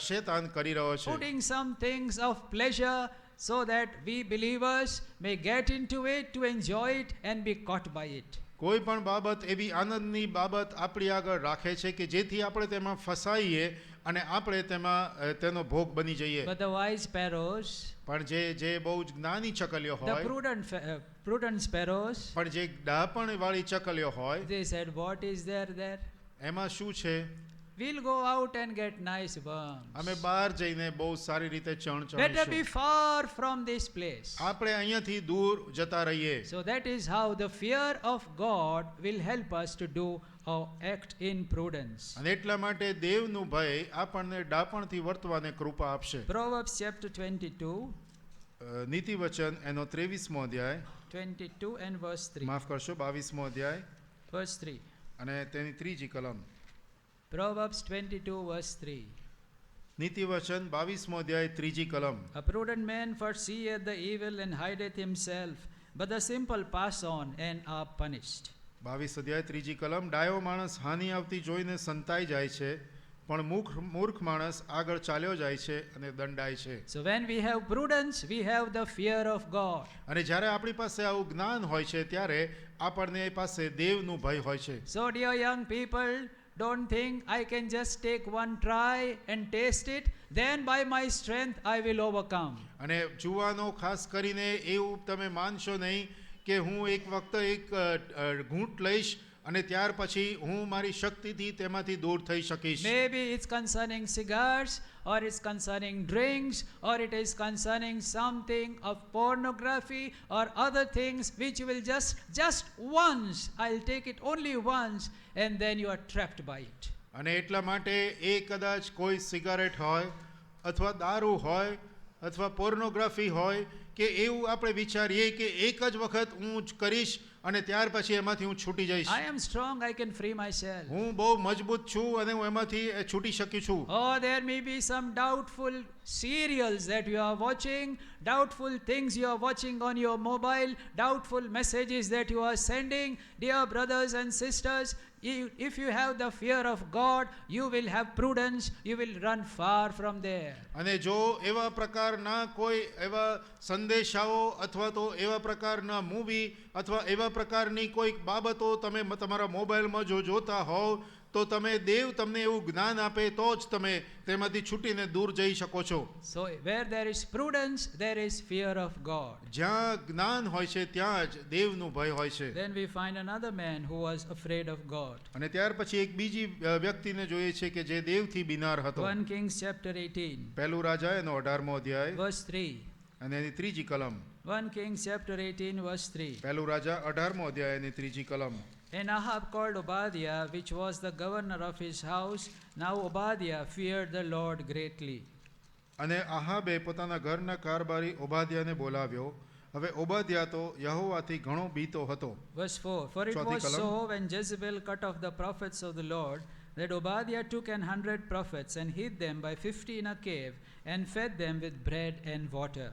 શેતાન કરી રહ્યો છે. Putting some things of pleasure so that we believers may get into it to enjoy it and be caught by it. કોઈ પણ બાબત એવી આનંદની બાબત આપણી આગળ રાખે છે કે જેથી આપણે તેમાં ફસાઈએ અને આપણે તેનો ભોગ બની જઈએ. But the wise sparrows, પણ જે બહુ જ જ્ઞાની ચકલીઓ the હોય, prudent sparrows, પણ જે ડાપણ વાળી ચકલીઓ હોય, they said, what is there? એમાં શું છે? We'll go out and get nice worms. અમે બહાર જઈને બહુ સારી રીતે ચણ Better be ચણીશું. far from this place. આપણે અહીંયાથી દૂર જતા રહીએ. So that is how the fear of God will help us to do or act in prudence. અને એટલા માટે દેવનું ભય આપણને ડાપણથી વર્તવાને કૃપા આપશે. Proverbs chapter 22, નીતિ વચન એનો 23મો અધ્યાય, 22 and verse 3. માફ કરશો 22મો અધ્યાય Verse 3. અને તેની 3જી કલમ. Proverbs 22 verse 3. નીતિ વચન 22મો અધ્યાય 3જી કલમ. A prudent man foreseeth the evil and hideth himself, but the simple pass on and are punished. 22 અધ્યાય 3જી કલમ. ડાયો માણસ હાનિ આવતી જોઈને સંતાઈ જાય છે, પણ મૂર્ખ માણસ આગળ ચાલ્યો જાય છે અને દંડાય છે. So when we have prudence, we have the fear of God. અને જ્યારે આપણી પાસે આવું જ્ઞાન હોય છે ત્યારે આપણને પાસે દેવનું ભય હોય છે. So dear young people, don't think I can just take one try and taste it, then by my strength I will overcome. અને જુવાનો ખાસ કરીને એવું તમે માનશો નહીં કે હું એક વખત એક ઘૂંટ લઈશ અને ત્યાર પછી હું મારી શક્તિથી તેમાંથી દૂર થઈ શકીશ. Maybe it's concerning cigars, or it's concerning drinks, or it is concerning something of pornography or other things which will just once, I'll take it only once, and then you are trapped by it. અને એટલા માટે એ કદાચ કોઈ cigarette હોય અથવા દારૂ હોય અથવા પોર્નોગ્રાફી હોય કે એવું આપણે વિચારીએ કે એક જ વખત હું જ કરીશ અને ત્યાર પછી એમાંથી હું છૂટી જઈશ. I am strong, I can free myself. હું બહુ મજબૂત છું અને હું એમાંથી છૂટી શકી છું. Or there may be some doubtful serials that you are watching, doubtful things you are watching on your mobile, doubtful messages that you are sending. Dear brothers and sisters, if you have the fear of God, you will have prudence, you will run far from there. અને જો એવા પ્રકારના કોઈ એવા સંદેશાઓ અથવા તો એવા પ્રકારના મૂવી અથવા એવા પ્રકારની કોઈ બાબતો તમે તમારા મોબાઈલમાં જો જોતા હોવ તો તમે દેવ તમને એવું જ્ઞાન આપે તો જ તમે તેમાંથી છૂટીને દૂર જઈ શકો છો. So where there is prudence, there is fear of God. જ્યાં જ્ઞાન હોય છે ત્યાં જ દેવનું ભય હોય છે. Then we find another man who was afraid of God. અને ત્યાર પછી એક બીજી વ્યક્તિને જોઈએ છે કે જે દેવથી બીનાર હતો. 1 Kings chapter 18. પહેલું રાજા એનો 18મો અધ્યાય Verse 3. અને એની ત્રીજી કલમ. 1 Kings chapter 18 verse 3. પહેલું રાજા 18મો અધ્યાય એની ત્રીજી કલમ. And Ahab called Obadiah, which was the governor of his house. Now Obadiah feared the Lord greatly. અને આહાબે પોતાના ઘરના કારભારી ઓબાદ્યાને બોલાવ્યો. હવે ઓબાદ્યા તો યહોવાથી ઘણો બીતો હતો. Verse 4. For it ચોથી was કલમ. so when Jezebel cut off the prophets of the Lord, that Obadiah took 100 prophets and hid them by 50 in a cave and fed them with bread and water.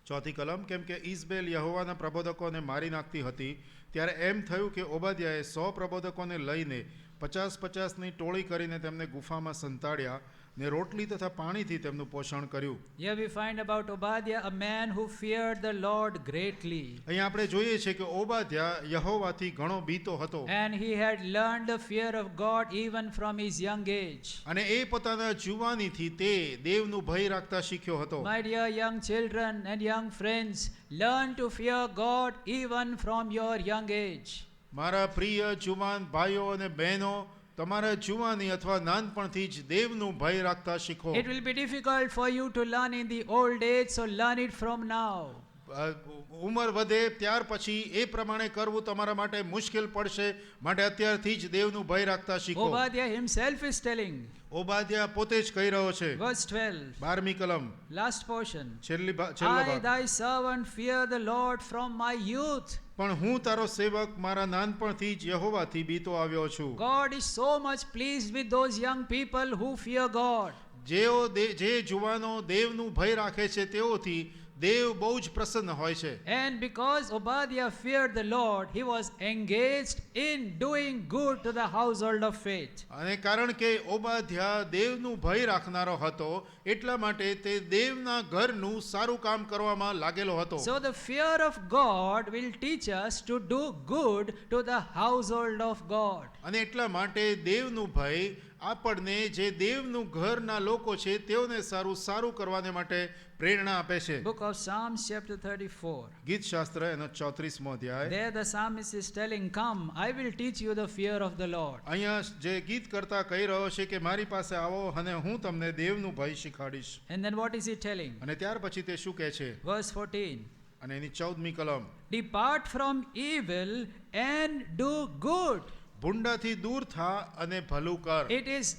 ચોથી કલમ. કેમ કે ઇઝબેલ યહોવાના પ્રબોધકોને મારી નાખતી હતી, ત્યારે એમ થયું કે ઓબાદ્યાએ 100 પ્રબોધકોને લઈને 50-50ની ટોળી કરીને તેમને ગુફામાં સંતાડ્યા ને રોટલી તથા પાણીથી તેમનું પોષણ કર્યું. Here we find about Obadiah, a man who feared the Lord greatly. અહીંયા આપણે જોઈએ છે કે ઓબાદ્યા યહોવાથી ઘણો બીતો હતો. And he had learned the fear of God even from his young age. અને એ પોતાના જુવાનીથી તે દેવનું ભય રાખતા શીખ્યો હતો. My dear young children and young friends, learn to fear God even from your young age. મારા પ્રિય જુવાન ભાઈઓ અને બહેનો, તમારા જુવાની અથવા નાનપણથી જ દેવનું ભય રાખતા શીખો. It will be difficult for you to learn in the old age, so learn it from now. ઉંમર વધે ત્યાર પછી એ પ્રમાણે કરવું તમારા માટે મુશ્કેલ પડશે, માટે અત્યારથી જ દેવનું ભય રાખતા શીખો. Obadiah himself is telling. Obadiah પોતે જ કહી રહ્યો છે. Verse 12. 12મી કલમ, Last portion. છેલ્લો I ભાગ. thy servant fear the Lord from my youth. પણ હું તારો સેવક મારા નાનપણથી જ યહોવાથી બીતો આવ્યો છું. God is so much pleased with those young people who fear God. જે જુવાનો દેવનું ભય રાખે છે તેઓથી દેવ બહુ જ પ્રસન્ન હોય છે. And because Obadiah feared the Lord, he was engaged in doing good to the household of faith. અને કારણ કે ઓબાદ્યા દેવનું ભય રાખનારો હતો, એટલા માટે તે દેવના ઘરનું સારું કામ કરવામાં लागेलो હતો. So the fear of God will teach us to do good to the household of God. અને એટલા માટે દેવનું ભય આપણને જે દેવનું ઘરના લોકો છે તેઓને સારું કરવાને માટે પ્રેરણા આપે છે. Book of Psalms chapter 34. ગીત શાસ્ત્ર એનો 34મો અધ્યાય. There the psalmist is telling, come, I will teach you the fear of the Lord. અહીંયા જે ગીત કરતા કહી રહ્યો છે કે મારી પાસે આવો અને હું તમને દેવનું ભય શીખવાડીશ. And then what is he telling? અને ત્યાર પછી તે શું કહે છે? Verse 14. અને એની 14મી કલમ. Depart from evil and do good. ભૂંડાથી દૂર થા અને ભલું કર. It is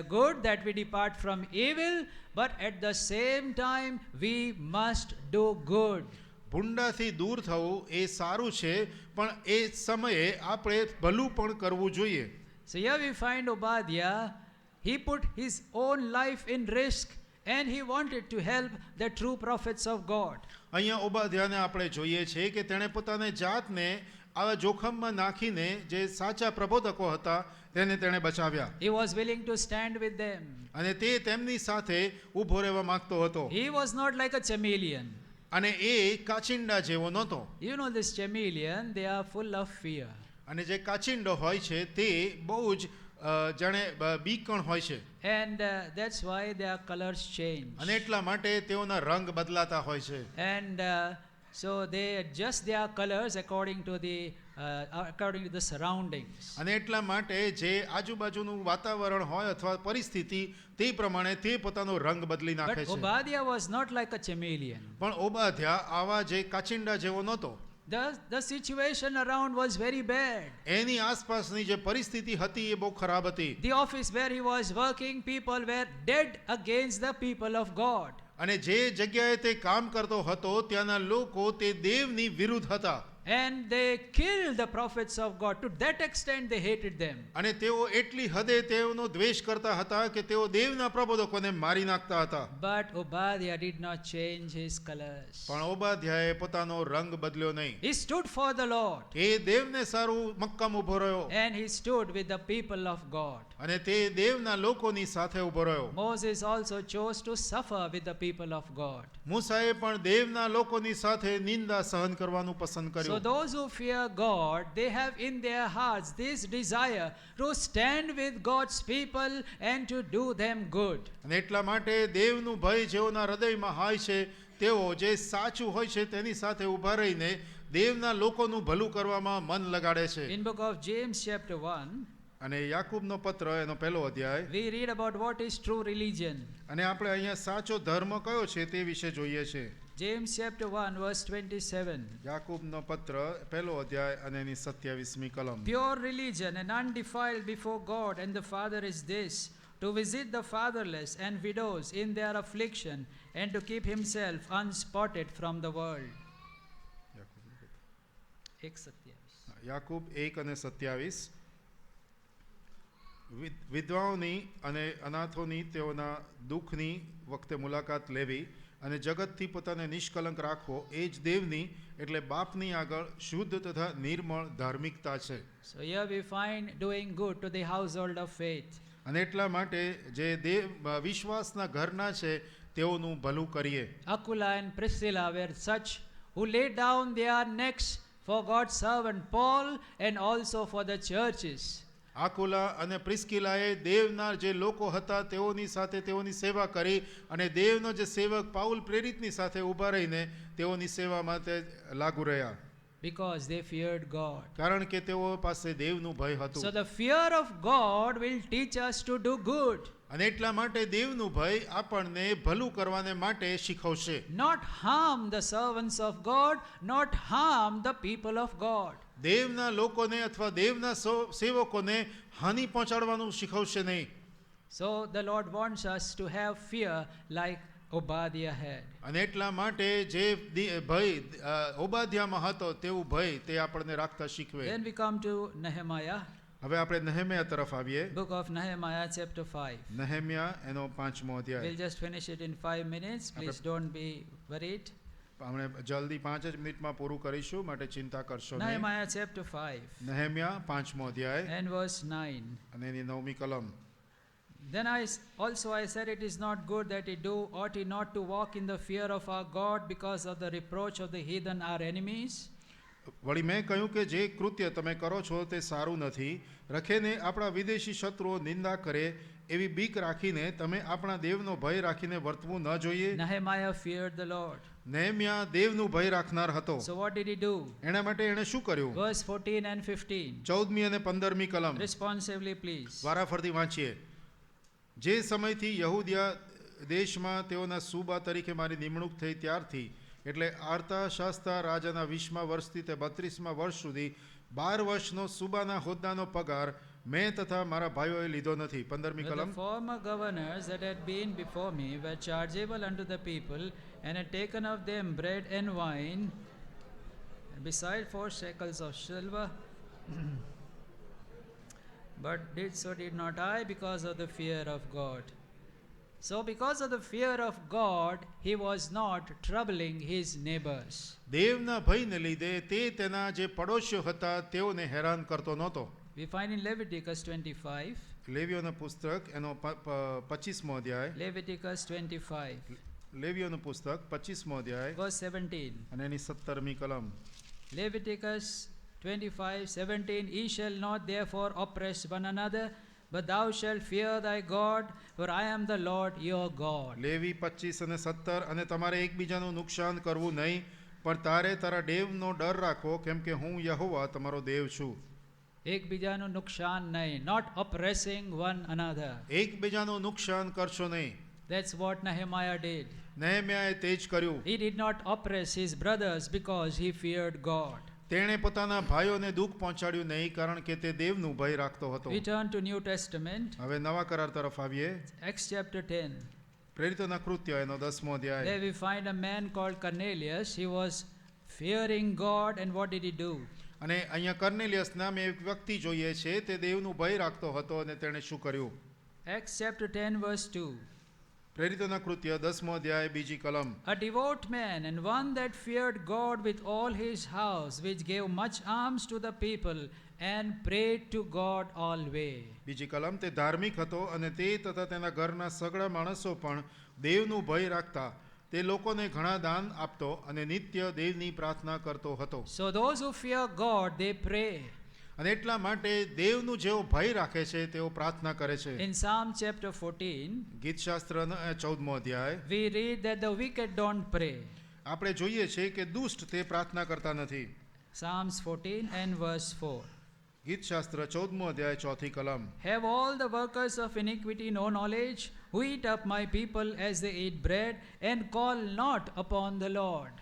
good that we depart from evil, but at the same time we must do good. ભૂંડાથી દૂર થવું એ સારું છે, પણ એ સમયે આપણે ભલું પણ કરવું જોઈએ. So here we find Obadiah, he put his own life in risk and he wanted to help the true prophets of God. અહીંયા ઓબાદ્યાને આપણે જોઈએ છે કે તેણે પોતાને જાતને આવા જોખમમાં નાખીને જે સાચા પ્રબોધકો હતા તેને તેણે બચાવ્યા. He was willing to stand with them. અને તે તેમની સાથે ઊભો રહેવા માંગતો હતો. He was not like a chameleon. અને એ કાચિંડા જેવો નહોતો. You know this chameleon, they are full of fear. અને જે કાચિંડો હોય છે તે બહુ જ જાણે બીકણ હોય છે. And that's why their colors change. અને એટલા માટે તેઓના રંગ બદલાતા હોય છે. And so they adjust their colors according to the surroundings. અને એટલા માટે જે આજુબાજુનું વાતાવરણ હોય અથવા પરિસ્થિતિ તે પ્રમાણે તે પોતાનો રંગ બદલી નાખે But છે. Obadiah was not like a chameleon. પણ ઓબાદ્યા આવા જે કાચિંડા જેવો નહોતો. The situation around was very bad. એની આસપાસની જે પરિસ્થિતિ હતી એ બહુ ખરાબ હતી. The office where he was working, people were dead against the people of God. અને જે જગ્યાએ તે કામ કરતો હતો ત્યાંના લોકો તે દેવની વિરુદ્ધ હતા. And they killed the prophets of God. To that extent they hated them. અને તેઓ એટલી હદે તેઓનો દ્વેષ કરતા હતા કે તેઓ દેવના પ્રબોધકોને મારી નાખતા હતા. But Obadiah did not change his colors. પણ ઓબાધ્યાએ પોતાનો રંગ બદલ્યો નહીં. He stood for the Lord. એ દેવને સારું મક્કમ ઉભો રહ્યો And he stood with the people of God. અને તે દેવના લોકોની સાથે ઉભો રહ્યો. Moses also chose to suffer with the people of God. મૂસાએ પણ દેવના લોકોની સાથે નિંદા સહન કરવાનું પસંદ So કર્યું. those who fear God, they have in their hearts this desire to stand with God's people and to do them good. અને એટલા માટે દેવનું ભય જેઓના હૃદયમાં હોય છે તેઓ જે સાચું હોય છે તેની સાથે ઊભા રહીને દેવના લોકોનું ભલું કરવામાં મન લગાડે છે. In book of James chapter 1, અને યાકૂબનો પત્ર એનો પહેલો અધ્યાય we read about what is true religion. અને આપણે અહીંયા સાચો ધર્મ કયો છે તે વિશે જોઈએ છે. James chapter 1 verse 27. યાકૂબનો પત્ર પહેલો અધ્યાય અને એની 27મી કલમ. Pure religion and undefiled before God and the Father is this, to visit the fatherless and widows in their affliction and to keep himself unspotted from the world. યાકૂબ 1 અને 27. વિધવાઓની અને અનાથોની તેઓના દુઃખની વખતે મુલાકાત લેવી અને જગતથી પોતાને નિષ્કલંક રાખવો એ જ દેવની એટલે બાપની આગળ શુદ્ધ તથા નિર્મળ ધાર્મિકતા છે. So here we find doing good to the household of faith. અને એટલા માટે જે દેવ વિશ્વાસના ઘરના છે તેઓનું ભલું કરીએ. Aquila and Priscilla were such who laid down their necks for God's servant Paul and also for the churches. આકુલા અને પ્રિસ્કિલાએ દેવના જે લોકો હતા તેઓની સાથે તેઓની સેવા કરી અને દેવનો જે સેવક પાઉલ પ્રેરિતની સાથે ઊભા રહીને તેઓની સેવા માટે લાગુ રહ્યા. Because they feared God. કારણ કે તેઓ પાસે દેવનું ભય હતું. So the fear of God will teach us to do good. અને એટલા માટે દેવનું ભય આપણને ભલું કરવાને માટે શીખવશે. Not harm the servants of God, not harm the people of God. દેવના લોકોને અથવા દેવના સેવકોને હાનિ પહોંચાડવાનું શીખવશે નહીં. So the Lord wants us to have fear like Obadiah had. અને એટલા માટે જે ભય ઓબાદ્યામાં હતો તેવું ભય તે આપણને રાખતા શીખવે. Then we come to Nehemiah. હવે આપણે નહેમ્યા તરફ આવીએ. Book of Nehemiah chapter 5. Nehemiah એનો 5મો અધ્યાય. We'll just finish it in 5 minutes. Please don't be worried. આપણે જલ્દી 5 જ મિનિટમાં પૂરું કરીશું માટે ચિંતા કરશો નહીં. Nehemiah chapter 5 નહેમ્યા 5મો અધ્યાય and verse 9. અને એની 9મી કલમ. Then I said, it is not good that ought he not to walk in the fear of our God because of the reproach of the heathen, our enemies. વળી મેં કહ્યું કે જે કૃત્ય તમે કરો છો તે સારું નથી. રખેને આપણા વિદેશી શત્રુઓ નિંદા કરે એવી બીક રાખીને તમે આપણા દેવનો ભય રાખીને વર્તવું ન જોઈએ. Nehemiah feared the Lord. Nehemiah દેવનું ભય રાખનાર હતો. So what did he do? એના માટે એણે શું કર્યું? Verse 14 and 15. 14મી અને 15મી કલમ. Responsively, please. વારાફરતી વાંચીએ. જે સમયથી યહૂદિયા દેશમાં તેઓના સુબા તરીકે મારી નિમણૂક થઈ ત્યારથી એટલે આર્તાશાસ્તા રાજાના 20મા વર્ષથી તે 32મા વર્ષ સુધી 12 વર્ષનો સુબાના હોદ્દાનો પગાર મેં તથા મારા ભાઈઓએ લીધો નથી. 15મી But કલમ. the former governors that had been before me were chargeable unto the people, and had taken of them bread and wine, and beside 4 shekels of silver. But did not I, because of the fear of God. So because of the fear of God, he was not troubling his neighbors. દેવના ભયને લીધે તે તેના જે પડોશીઓ હતા તેઓને હેરાન કરતો નહોતો. We find in Leviticus 25. લેવીઓનું પુસ્તક એનો 25મો અધ્યાય. Leviticus 25. લેવીઓનું પુસ્તક 25મો અધ્યાય verse 17. અને એની 17મી કલમ. Leviticus 25:17. Ye shall not therefore oppress one another, but thou shalt fear thy God, for I am the Lord your God. લેવી 25 અને 17. અને તમારે એકબીજાનું નુકસાન કરવું નહીં, પણ તારે તારા દેવનો ડર રાખવો, કેમ કે હું યહોવા તમારો દેવ છું. એકબીજાનું નુકસાન નહીં, not oppressing one another. એકબીજાનું નુકસાન કરશો નહીં. That's what Nehemiah did. નહેમ્યાએ તે જ કર્યું. He did not oppress his brothers because he feared God. તેણે પોતાના ભાઈઓને દુઃખ પહોંચાડ્યું નહીં, કારણ કે તે દેવનું ભય રાખતો હતો. We turn to New Testament. હવે નવા કરાર તરફ આવીએ. Acts chapter 10. પ્રેરિતોના કૃત્ય એનો 10મો અધ્યાય. There we find a man called Cornelius. He was fearing God, and what did he do? અને અહીંયા કર્નેલિયસ નામે એક વ્યક્તિ જોઈએ છે, તે દેવનું ભય રાખતો હતો અને તેણે શું કર્યું? Acts chapter 10 verse 2. પ્રેરિતોના કૃત્ય 10મો અધ્યાય 2જી કલમ. A devout man, and one that feared God with all his house, which gave much alms to the people, and prayed to God always. 2જી કલમ. તે ધાર્મિક હતો અને તે તથા તેના ઘરના સગળા માણસો પણ દેવનું ભય રાખતા તે લોકોને ઘણા દાન આપતો અને નિત્ય દેવની પ્રાર્થના કરતો હતો. So those who fear God, they pray. અને એટલા માટે દેવનું જેઓ ભય રાખે છે તેઓ પ્રાર્થના કરે છે. In Psalm chapter 14, ગીતશાસ્ત્રનો 14મો અધ્યાય we read that the wicked don't pray. આપણે જોઈએ છે કે દુષ્ટ તે પ્રાર્થના કરતા નથી. Psalms 14 and verse 4. ગીતશાસ્ત્ર 14મો અધ્યાય 4થી કલમ. Have all the workers of iniquity no knowledge, who eat up my people as they eat bread, and call not upon the Lord?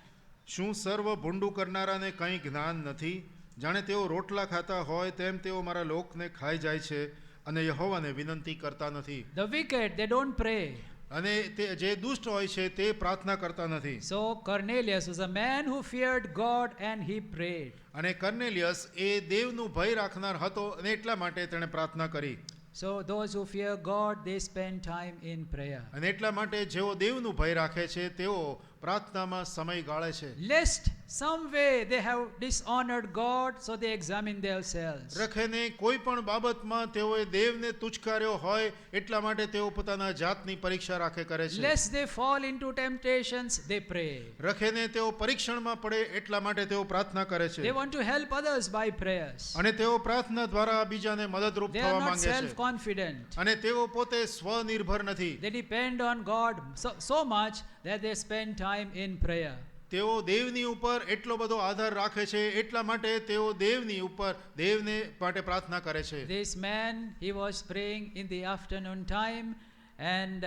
શું સર્વ ભૂંડું કરનારાને કંઈ જ્ઞાન નથી? જાણે તેઓ રોટલા ખાતા હોય તેમ તેઓ મારા લોકને ખાઈ જાય છે અને યહોવાને વિનંતી કરતા નથી. The wicked, they don't pray. અને તે જે દુષ્ટ હોય છે તે પ્રાર્થના કરતા નથી. So Cornelius was a man who feared God and he prayed. અને કર્નેલિયસ એ દેવનું ભય રાખનાર હતો અને એટલા માટે તેણે પ્રાર્થના કરી. So those who fear God, they spend time in prayer. અને એટલા માટે જેઓ દેવનું ભય રાખે છે તેઓ પ્રાર્થનામાં સમય ગાળે છે. Lest some way they have dishonored God, so they examine themselves. રખેને કોઈ પણ બાબતમાં તેઓએ દેવને તુચ્છકાર્યો હોય એટલા માટે તેઓ પોતાના જાતની પરીક્ષા રાખે કરે છે. Lest they fall into temptations, they pray. રખેને તેઓ પરીક્ષણમાં પડે એટલા માટે તેઓ પ્રાર્થના કરે છે. They want to help others by prayers. અને તેઓ પ્રાર્થના દ્વારા બીજાને મદદરૂપ They થવા are not માંગે છે. self-confident. અને તેઓ પોતે સ્વનિર્ભર નથી. They depend on God so much that they spend time in prayer. તેઓ દેવની ઉપર એટલો બધો આધાર રાખે છે એટલા માટે તેઓ દેવની ઉપર દેવને માટે પ્રાર્થના કરે છે. This man, he was praying in the afternoon time, and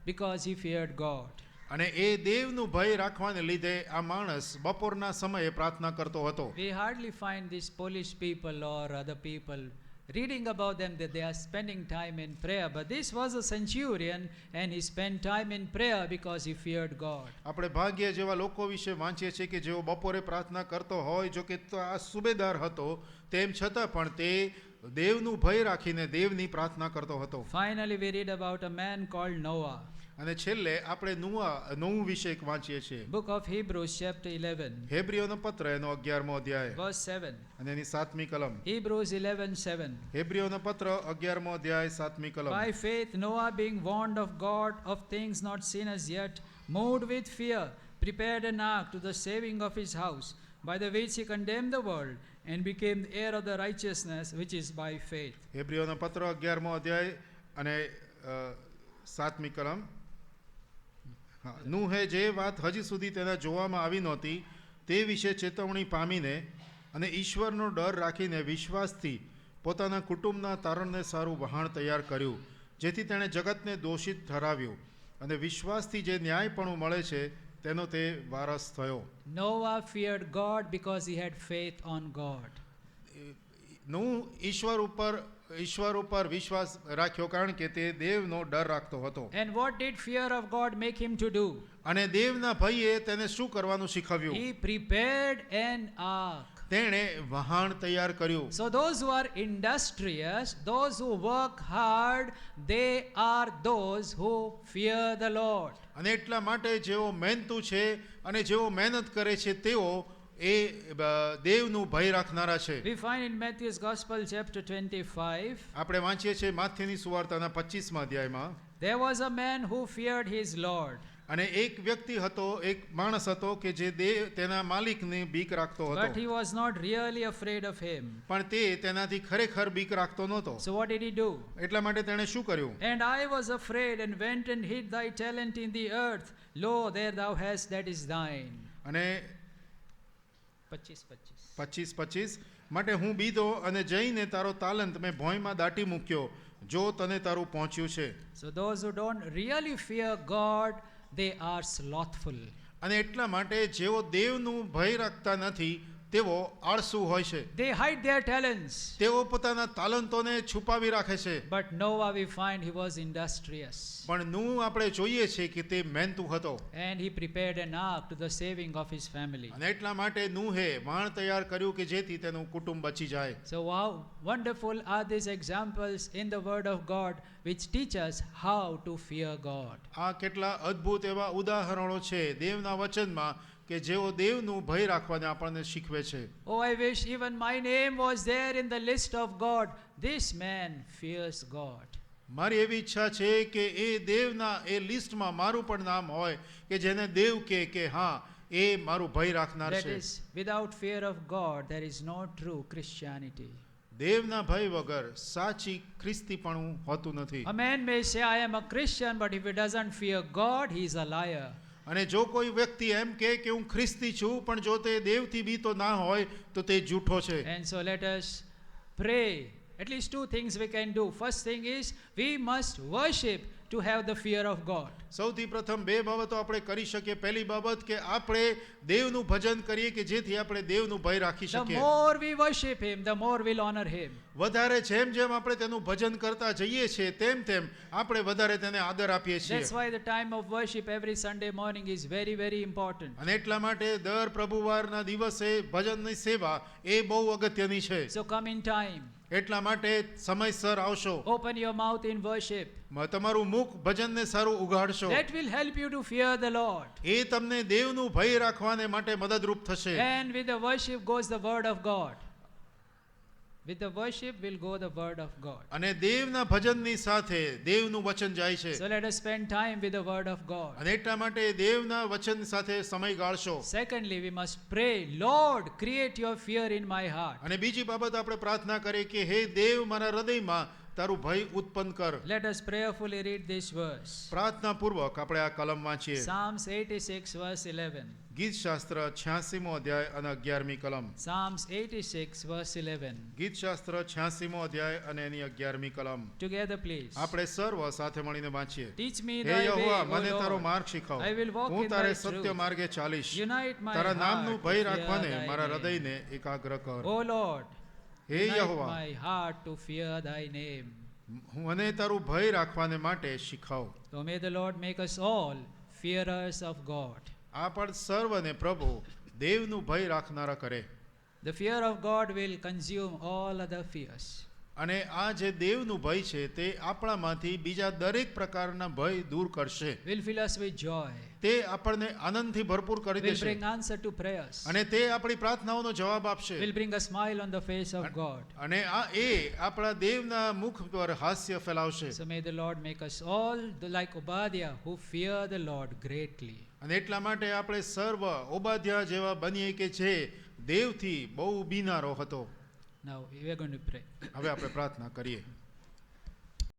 because he feared God. અને એ દેવનું ભય રાખવાને લીધે આ માણસ બપોરના સમયે પ્રાર્થના કરતો હતો. We hardly find these Polish people or other people reading about them that they are spending time in prayer, but this was a centurion and he spent time in prayer because he feared God. આપણે ભાગ્ય જેવા લોકો વિશે વાંચીએ છીએ કે જેઓ બપોરે પ્રાર્થના કરતો હોય, જો કે આ સુબેદાર હતો તેમ છતાં પણ તે દેવનું ભય રાખીને દેવની પ્રાર્થના કરતો હતો. Finally we read about a man called Noah. અને છેલ્લે આપણે નોહ વિશે એક વાંચીએ છીએ. Book of Hebrews chapter 11 હેબ્રીઓનો પત્ર એનો 11મો અધ્યાય verse 7. અને એની 7મી કલમ. Hebrews 11:7. હેબ્રીઓનો પત્ર 11મો અધ્યાય 7મી કલમ. By faith Noah, being warned of God of things not seen as yet, moved with fear, prepared an ark to the saving of his house, by the which he condemned the world and became the heir of the righteousness which is by faith. હેબ્રીઓનો પત્ર 11મો અધ્યાય અને 7મી કલમ. નૂહે જે વાત હજી સુધી તેના જોવામાં આવી નહોતી તે વિશે ચેતવણી પામીને અને ઈશ્વરનો ડર રાખીને વિશ્વાસથી પોતાના કુટુંબના તારણને સારું વહાણ તૈયાર કર્યું, જેથી તેણે જગતને દોષિત ઠરાવ્યું અને વિશ્વાસથી જે ન્યાયપણું મળે છે તેનો તે વારસ થયો. Noah feared God because he had faith on God. નૂહ ઈશ્વર ઉપર વિશ્વાસ રાખ્યો કારણ કે તે દેવનો ડર રાખતો હતો. And what did fear of God make him to do? અને દેવના ભયે તેને શું કરવાનું શીખવ્યું? He prepared an ark. તેણે વહાણ તૈયાર કર્યું. So those who are industrious, those who work hard, they are those who fear the Lord. અને એટલા માટે જેઓ મહેનતુ છે અને જેઓ મહેનત કરે છે તેઓ એ દેવનું ભય રાખનારા છે. We find in Matthew's Gospel chapter 25. આપણે વાંચીએ છીએ માથેની સુવાર્તાના 25મા અધ્યાયમાં. There was a man who feared his Lord. અને એક વ્યક્તિ હતો, એક માણસ હતો કે જે તેના માલિકની બીક રાખતો હતો. But he was not really afraid of him. પણ તે તેનાથી ખરેખર બીક રાખતો નહોતો. So what did he do? એટલા માટે તેણે શું કર્યું? And I was afraid and went and hid thy talent in the earth. Lo, there thou hast that is thine. અને 25 માટે હું બીધો અને જઈને તારો તાલંત મેં ભોંયમાં દાટી મૂક્યો, જો તને તારું પહોંચ્યું છે. So those who don't really fear God, they are slothful. અને એટલા માટે જેઓ દેવનું ભય રાખતા નથી તેઓ આળસુ હોય છે. They hide their talents. તેઓ પોતાના તાલંતોને છુપાવી રાખે છે. But Noah, we find he was industrious. પણ નૂહ આપણે જોઈએ છે કે તે મહેનતુ હતો And he prepared an ark to the saving of his family. અને એટલા માટે નૂહે વાણ તૈયાર કર્યું કે જેથી તેનું કુટુંબ બચી જાય. So how wonderful are these examples in the Word of God which teach us how to fear God. આ કેટલા અદ્ભુત એવા ઉદાહરણો છે દેવના વચનમાં કે જેઓ દેવનું ભય રાખવાને આપણને શીખવે છે. Oh, I wish even my name was there in the list of God. This man fears God. મારી એવી ઈચ્છા છે કે એ દેવના એ લિસ્ટમાં મારું પણ નામ હોય કે જેને દેવ કે હા એ મારું ભય રાખનાર That છે. is, without fear of God, there is no true Christianity. દેવના ભય વગર સાચી ખ્રિસ્તીપણું હોતું નથી. A man may say, I am a Christian, but if he doesn't fear God, he is a liar. અને જો કોઈ વ્યક્તિ એમ કહે કે હું ખ્રિસ્તી છું પણ જો તે દેવથી બીતો ના હોય તો તે જૂઠો છે. And so let us pray. At least two things we can do. First thing is, we must worship to have the fear of God. સૌથી પ્રથમ બે બાબતો આપણે કરી શકીએ. પહેલી બાબત કે આપણે દેવનું ભજન કરીએ કે જેથી આપણે દેવનું ભય રાખી The શકીએ. more we worship Him, the more we'll honor Him. વધારે જેમ જેમ આપણે તેનું ભજન કરતા જઈએ છીએ તેમ તેમ આપણે વધારે તેને આદર આપીએ છીએ. That's why the time of worship every Sunday morning is very, very important. અને એટલા માટે દર પ્રભુવારના દિવસે ભજનની સેવા એ બહુ અગત્યની છે. So come in time. એટલા માટે સમયસર આવશો. Open your mouth in worship. તમારું મુખ ભજનને સારું ઉઘાડશો. That will help you to fear the Lord. એ તમને દેવનું ભય રાખવાને માટે મદદરૂપ થશે. And with the worship goes the word of God. With the worship will go the word of God. અને દેવના ભજનની સાથે દેવનું વચન જાય છે. So let us spend time with the word of God. અને એટલા માટે દેવના વચન સાથે સમય ગાળશો. Secondly, we must pray, Lord, create your fear in my heart. અને બીજી બાબત આપણે પ્રાર્થના કરીએ કે હે દેવ મારા હૃદયમાં તારું ભય ઉત્પન્ન કર. Let us prayerfully read this verse. પ્રાર્થના પૂર્વક આપણે આ કલમ વાંચીએ. Psalms 86 verse 11. ગીતશાસ્ત્ર 86મો અધ્યાય અને 11મી કલમ. Psalms 86 verse 11. ગીતશાસ્ત્ર 86મો અધ્યાય અને એની 11મી કલમ. Together please. આપણે સર્વ સાથે મળીને વાંચીએ. Teach me હે thy way, યહોવા O મને તારો Lord. માર્ગ શીખવ. I will walk હું in તારે thy સત્ય truth. માર્ગે ચાલીશ. Unite my તારા heart નામનું to ભય fear રાખવાને thy મારા name. હૃદયને એકાગ્ર કર. O Lord, હે unite યહોવા my heart to fear thy name. મને તારું ભય રાખવાને માટે શીખવ. So may the Lord make us all fearers of God. આ પણ સર્વને પ્રભુ દેવનું ભય રાખનારા કરે. The fear of God will consume all other fears. અને આ જે દેવનું ભય છે તે આપણામાંથી બીજા દરેક પ્રકારના ભય દૂર કરશે. Will fill us with joy. તે આપણને આનંદથી ભરપૂર કરી Will દેશે bring answer to prayers. અને તે આપણી પ્રાર્થનાઓનો જવાબ આપશે. Will bring a smile on the face of God. અને આ એ આપણા દેવના મુખ પર હાસ્ય ફેલાવશે. So may the Lord make us all like Obadiah who fear the Lord greatly. અને એટલા માટે આપણે સર્વ ઓબાધ્યા જેવા બનીએ કે જે દેવથી બહુ બીનારો હતો. Now we are going to pray. હવે આપણે પ્રાર્થના કરીએ.